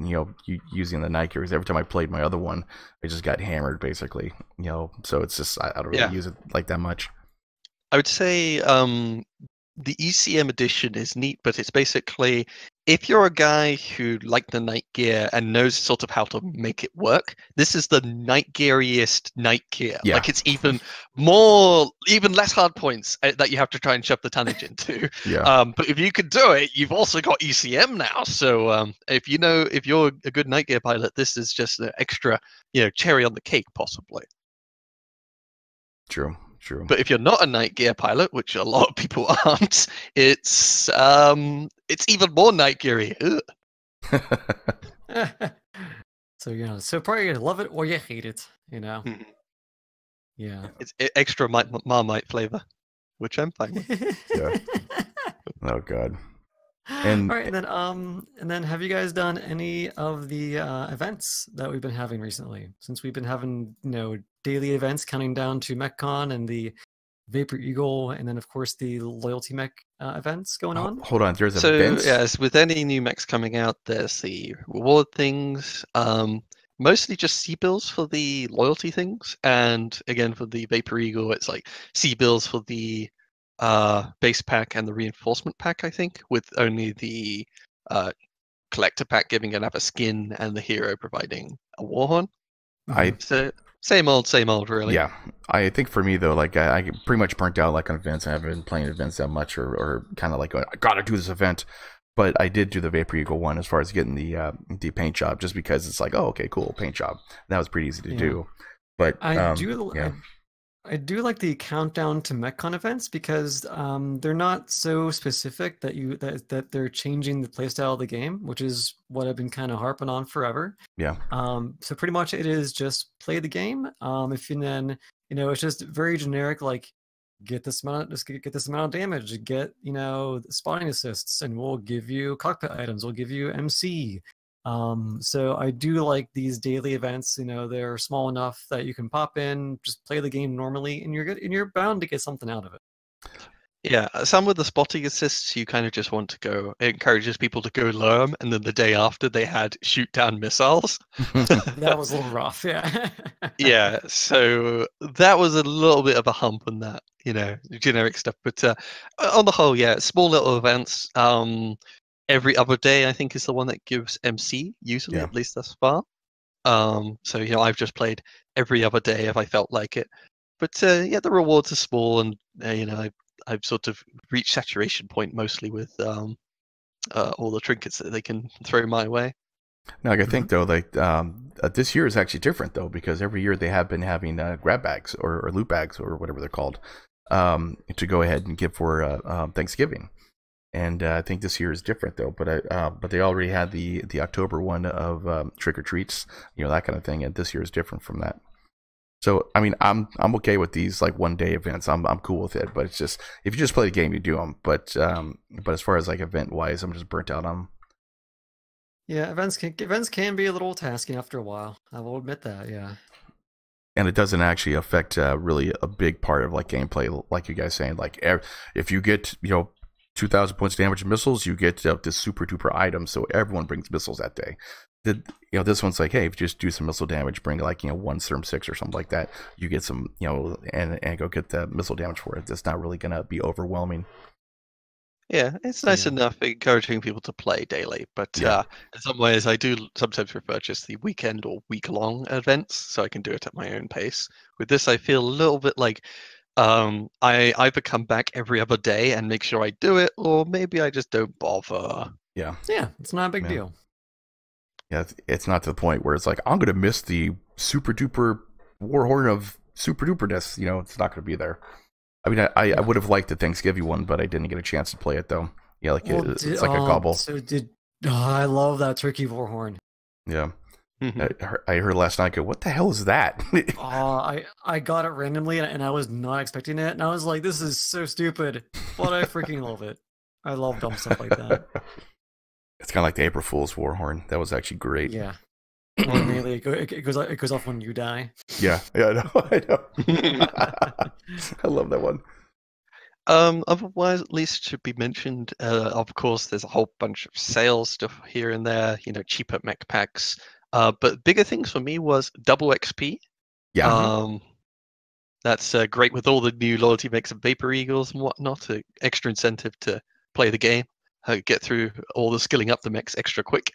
using the night gears. Every time I played my other one, I just got hammered basically. So it's just I don't really use it like that much. I would say the ECM edition is neat, but it's basically, if you're a guy who liked the night gear and knows sort of how to make it work, this is the night geariest night gear. Yeah. Like, it's even less hard points that you have to try and shove the tonnage into. Yeah. But if you could do it, you've also got ECM now. So if you're a good night gear pilot, this is just an extra, cherry on the cake, possibly. True. But if you're not a night gear pilot, which a lot of people aren't, it's even more night geary. So so probably you love it or you hate it, Mhm. Yeah. It's extra Marmite flavor, which I'm fine with. Yeah. Oh God. And all right, and then have you guys done any of the events that we've been having recently? Since we've been having daily events counting down to MechCon and the Vapor Eagle, and then of course the Loyalty Mech events going on. Hold on, there's So events. yes, with any new mechs coming out, there's the reward things. Mostly just C bills for the loyalty things, and again for the Vapor Eagle, it's like C bills for the base pack and the reinforcement pack, I think, with only the collector pack giving another skin and the hero providing a warhorn. So same old, really. Yeah, I think for me though, like I pretty much burnt out like on events. I haven't been playing events that much, or kind of like I gotta do this event. But I did do the Vapor Eagle one as far as getting the paint job, just because it's like, oh, okay, cool, paint job. That was pretty easy to do. But I do like the countdown to MechCon events because they're not so specific that they're changing the playstyle of the game, which is what I've been kind of harping on forever. Yeah. So pretty much it is just play the game. If you then it's just very generic, like get this amount of damage, get spotting assists, and we'll give you cockpit items, we'll give you MC. So I do like these daily events. They're small enough that you can pop in, just play the game normally, and you're good, and you're bound to get something out of it. Yeah, some with the spotting assists, you kind of just want to go. It encourages people to go lurm, and then the day after they had shoot down missiles. That was a little rough, yeah. Yeah, so that was a little bit of a hump on that, generic stuff. But on the whole, yeah, small little events. Every other day, I think, is the one that gives MC, usually, at least thus far. So, I've just played every other day if I felt like it. But, yeah, the rewards are small, and, I've sort of reached saturation point mostly with all the trinkets that they can throw my way. Now, I think, though, like this year is actually different, though, because every year they have been having grab bags or loot bags or whatever they're called to go ahead and give for Thanksgiving. And I think this year is different though, but they already had the October one of trick or treats, that kind of thing, and this year is different from that. So I mean, I'm okay with these like 1 day events. I'm cool with it, but it's just if you just play the game, you do them. But as far as like event wise, I'm just burnt out on them. Yeah, events can be a little tasking after a while. I will admit that. Yeah. And it doesn't actually affect really a big part of like gameplay, like you guys saying. Like if you get 2,000 points damage missiles, you get this super duper item, so everyone brings missiles that day. This one's like, hey, if you just do some missile damage, bring like 1 Therm 6 or something like that, you get some and go get the missile damage for it. It's not really gonna be overwhelming. Yeah, it's nice enough encouraging people to play daily, but in some ways I do sometimes prefer just the weekend or week-long events, so I can do it at my own pace. With this, I feel a little bit like I either come back every other day and make sure I do it, or maybe I just don't bother. Yeah. Yeah, it's not a big deal. Yeah, it's not to the point where it's like, I'm going to miss the super duper Warhorn of super duperness. You know, it's not going to be there. I mean, I would have liked the Thanksgiving one, but I didn't get a chance to play it, though. Yeah, like it's like a gobble. So I love that turkey Warhorn. Yeah. I heard last night, go, what the hell is that? I got it randomly, and I was not expecting it, and I was like, this is so stupid, but I freaking love it. I love dumb stuff like that. It's kind of like the April Fool's Warhorn. That was actually great. Yeah. Well, mainly it goes off when you die. Yeah, I know. I love that one. Otherwise, at least should be mentioned. Of course, there's a whole bunch of sales stuff here and there. You know, cheaper mech packs. But bigger things for me was double XP. Yeah. That's great with all the new Loyalty mechs and Vapor Eagles and whatnot. Extra incentive to play the game, get through all the skilling up the mechs extra quick.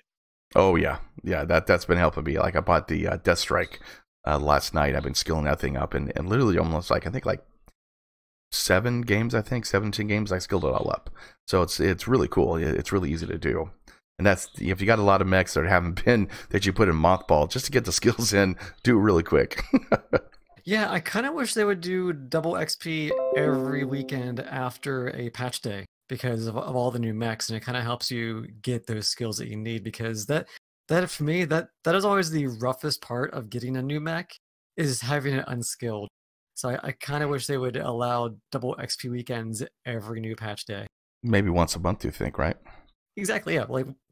Oh yeah, that's been helping me. Like I bought the Death Strike last night. I've been skilling that thing up, and literally almost like I think like 17 games. I skilled it all up. So it's really cool. It's really easy to do. And that's if you got a lot of mechs that haven't been that you put in mothball, just to get the skills in, do it really quick. Yeah, I kind of wish they would do double XP every weekend after a patch day because of all the new mechs, and it kind of helps you get those skills that you need. Because that for me, that is always the roughest part of getting a new mech, is having it unskilled. So I kind of wish they would allow double XP weekends every new patch day. Maybe once a month, you think, right? Exactly, yeah.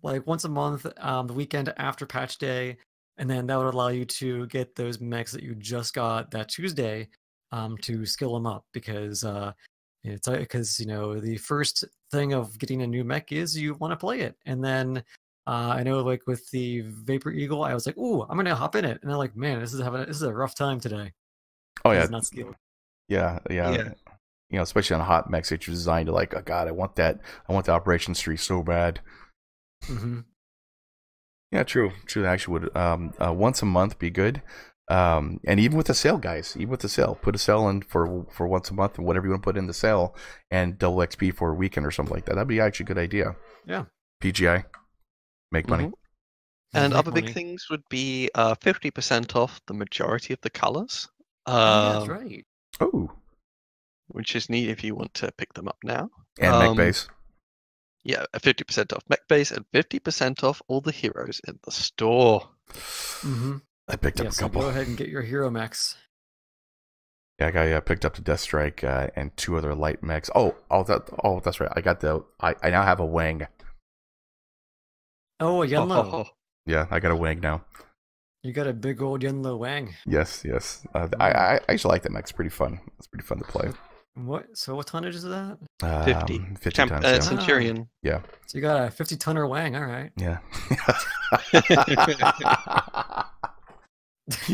Like once a month, the weekend after patch day, and then that would allow you to get those mechs that you just got that Tuesday, to skill them up, because it's because the first thing of getting a new mech is you want to play it, and then I know like with the Vapor Eagle, I was like, ooh, I'm gonna hop in it, and I'm like, man, this is a rough time today. Oh yeah, it's not skilled. Yeah. You know, especially on hot mechs that you're designed to like, oh god, I want the operations tree so bad. Mm-hmm. Yeah, true. Actually, would once a month be good. And even with the sale, guys, put a sale in for once a month, and whatever you want to put in the sale, and double XP for a weekend or something like that. That'd be actually a good idea. Yeah. PGI, make money. And other big things would be 50% off the majority of the colors. That's right. Oh. Which is neat if you want to pick them up now. And mech base. Yeah, 50% off mech base and 50% off all the heroes in the store. Mm-hmm. I picked up a couple. So go ahead and get your hero mechs. Yeah, I picked up the Death Strike and 2 other light mechs. That's right. I now have a Wang. Oh, a Yunlo. Yeah, I got a Wang now. You got a big old Yunlo Wang. Yes. I actually like that mech. It's pretty fun. It's pretty fun to play. So what tonnage is that? 50 tons. Yeah. Centurion. Yeah. So you got a 50-tonner Wang. All right. Yeah.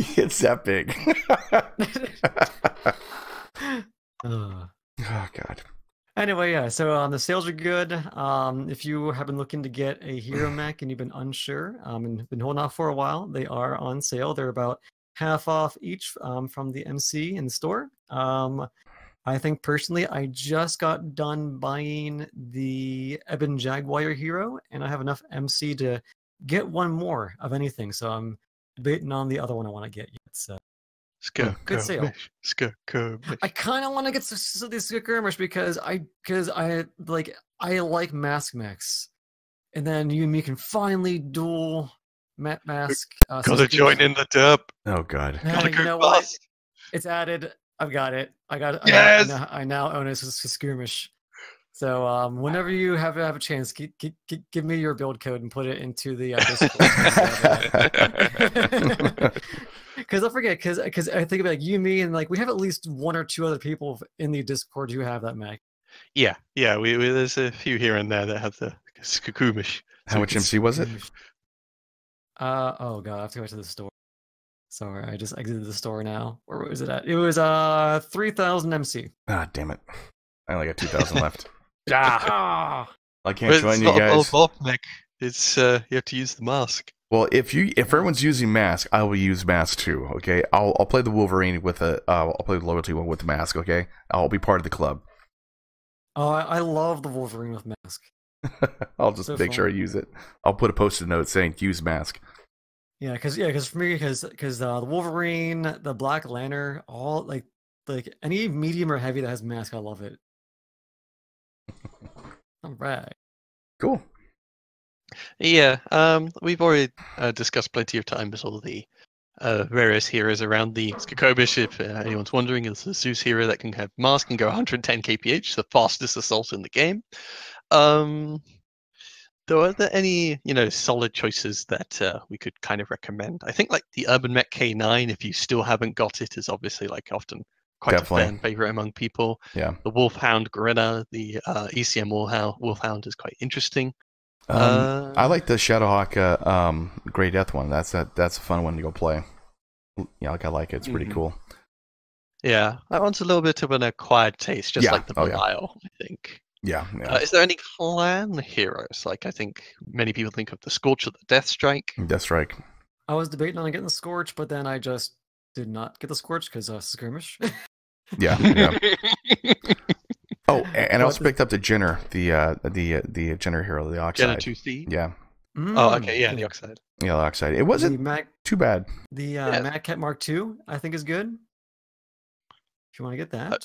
It's that big. Oh god. Anyway, yeah. So the sales are good. If you have been looking to get a hero mech and you've been unsure, and been holding off for a while, they are on sale. They're about half off each from the MC in the store. I think personally, I just got done buying the Ebon Jaguar hero, and I have enough MC to get one more of anything. So I'm debating on the other one I want to get yet. So good sale. I kind of want to get the skirmish because I like mask mechs, and then you and me can finally duel mask. Gotta join in the derp. Oh god. You know what? It's added. I've got it. Yes! I now own a skirmish. So whenever you have a chance, give me your build code and put it into the Discord. Because I forget, because I think about like you, me, and like we have at least 1 or 2 other people in the Discord who have that mech. Yeah. We there's a few here and there that have the skirmish. How much MC was it? Oh god, I have to go to the store. Sorry, I just exited the store now. Where was it at? It was 3,000 MC. Ah, damn it! I only got 2,000 left. I can't join you guys. Bob mech. It's you have to use the mask. Well, if everyone's using mask, I will use mask too. Okay, I'll play the Wolverine with I'll play the Loyalty one with the mask. Okay, I'll be part of the club. Oh, I love the Wolverine with mask. I'll just make sure I use it. I'll put a post-it note saying use mask. Yeah, because for me, because the Wolverine, the Black Lantern, all like any medium or heavy that has mask, I love it. All right. Cool. Yeah, we've already discussed plenty of times all the various heroes around the Skokobish. If anyone's wondering, it's a Zeus hero that can have mask and go 110 kph, the fastest assault in the game. Though, are there any solid choices that we could kind of recommend? I think like the Urban Mech K9, if you still haven't got it, is obviously like often quite Definitely. a fan favorite among people. Yeah. The Wolfhound Gorilla, the ECM Wolfhound is quite interesting. I like the Shadowhawk Grey Death one. That's a fun one to go play. Yeah, I like it. It's pretty cool. Yeah, that one's a little bit of an acquired taste, just like the Belial, I think. Yeah. Is there any clan heroes? Like, I think many people think of the Scorch or the Deathstrike. Deathstrike. I was debating on getting the Scorch, but then I just did not get the Scorch because skirmish. Yeah. Oh, and I also picked up the Jenner, the Jenner hero, the Oxide. Jenner 2C? Yeah. Oh, okay, yeah, the Oxide. Yeah, the Oxide. It wasn't too bad. The Mad Cat Mark II, I think, is good. If you want to get that.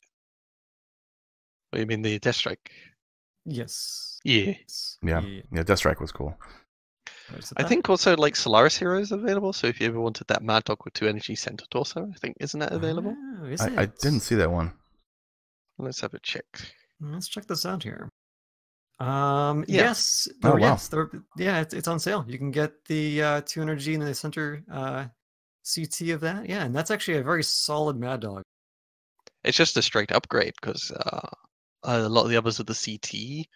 What do you mean, the Deathstrike? Yes. Yeah. Yeah, Deathstrike was cool. I think also like Solaris Hero is available, so if you ever wanted that Mad Dog with 2 energy center torso, I think, isn't that available? Oh, I didn't see that one. Let's have a check. Let's check this out here. Yeah. Yes. Oh, wow. Yes. It's on sale. You can get the 2 energy in the center CT of that. Yeah, and that's actually a very solid Mad Dog. It's just a straight upgrade because a lot of the others are the CT.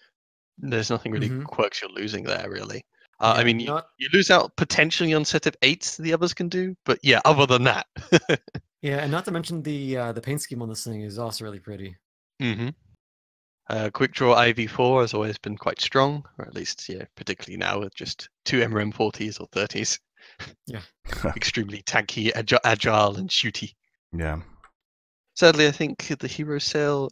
There's nothing really quirks you're losing there, really. I mean, you lose out potentially on set of 8s the others can do, but yeah, other than that. Yeah, and not to mention the paint scheme on this thing is also really pretty. Quick Draw IV4 has always been quite strong, or at least, particularly now with just 2 MRM40s or 30s. Yeah. Extremely tanky, agile, and shooty. Yeah. Sadly, I think the hero sale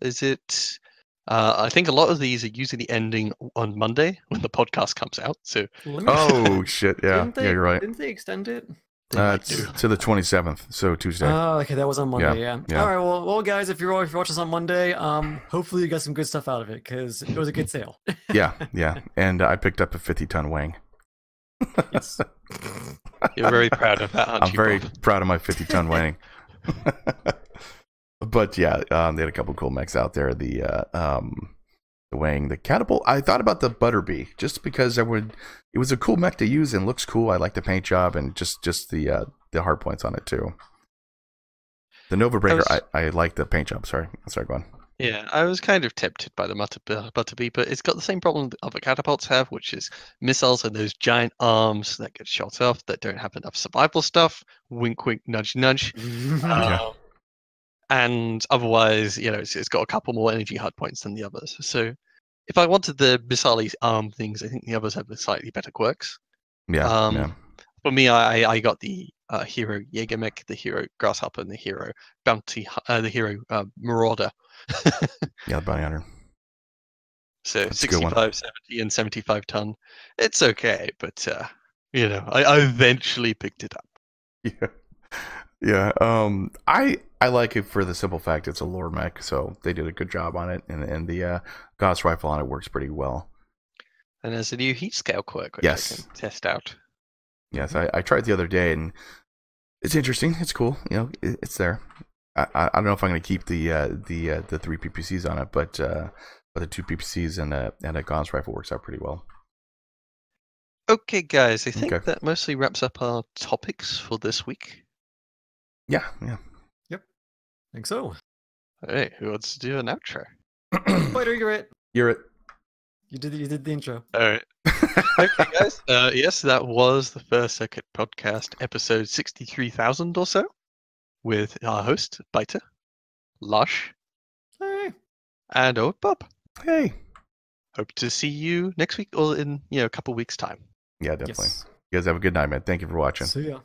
I think a lot of these are usually ending on Monday when the podcast comes out. So. Oh shit! Yeah, you're right. Didn't they extend it? It's to the 27th, so Tuesday. Oh, okay, that was on Monday. Yeah. Yeah. All right, well, guys, if you're watching this on Monday, hopefully you got some good stuff out of it because it was a good sale. Yeah, and I picked up a 50-ton wing. Yes. You're very proud of that, aren't you? I'm very proud of my 50-ton wing. But yeah, they had a couple cool mechs out there. The wing, the catapult. I thought about the Butterbee just because it was a cool mech to use and looks cool. I like the paint job and just the hard points on it too. The Nova Breaker, I like the paint job. Sorry, go on. Yeah, I was kind of tempted by the Butterbee, but it's got the same problem that other catapults have, which is missiles and those giant arms that get shot off that don't have enough survival stuff. Wink, wink, nudge, nudge. And otherwise, it's got a couple more energy hard points than the others. So if I wanted the missile arm things, I think the others have the slightly better quirks. Yeah. For me, I got the hero Jägermech, the hero Grasshopper, and the hero Bounty, the hero Marauder. Yeah, the Bounty Hunter. So that's 65, 70, and 75 ton. It's okay, but I eventually picked it up. Yeah. I like it for the simple fact it's a lore mech, so they did a good job on it, and the Gauss rifle on it works pretty well. And there's a new heat scale quirk which I can test out. Yes, I tried the other day, and it's interesting. It's cool. It's there. I don't know if I'm going to keep the 3 PPCs on it, but the 2 PPCs and a Gauss rifle works out pretty well. Okay, guys, I think that mostly wraps up our topics for this week. Yeah. Yep. I think so. Hey, who wants to do an outro? Spider, you're it. You're it. You did the intro. All right. Okay, guys. Yes, that was the First Circuit Podcast, episode 63,000 or so, with our host, Biter, Lush, Hey, and Oldbob. Hey. Hope to see you next week or in a couple weeks' time. Yeah, definitely. Yes. You guys have a good night, man. Thank you for watching. See ya.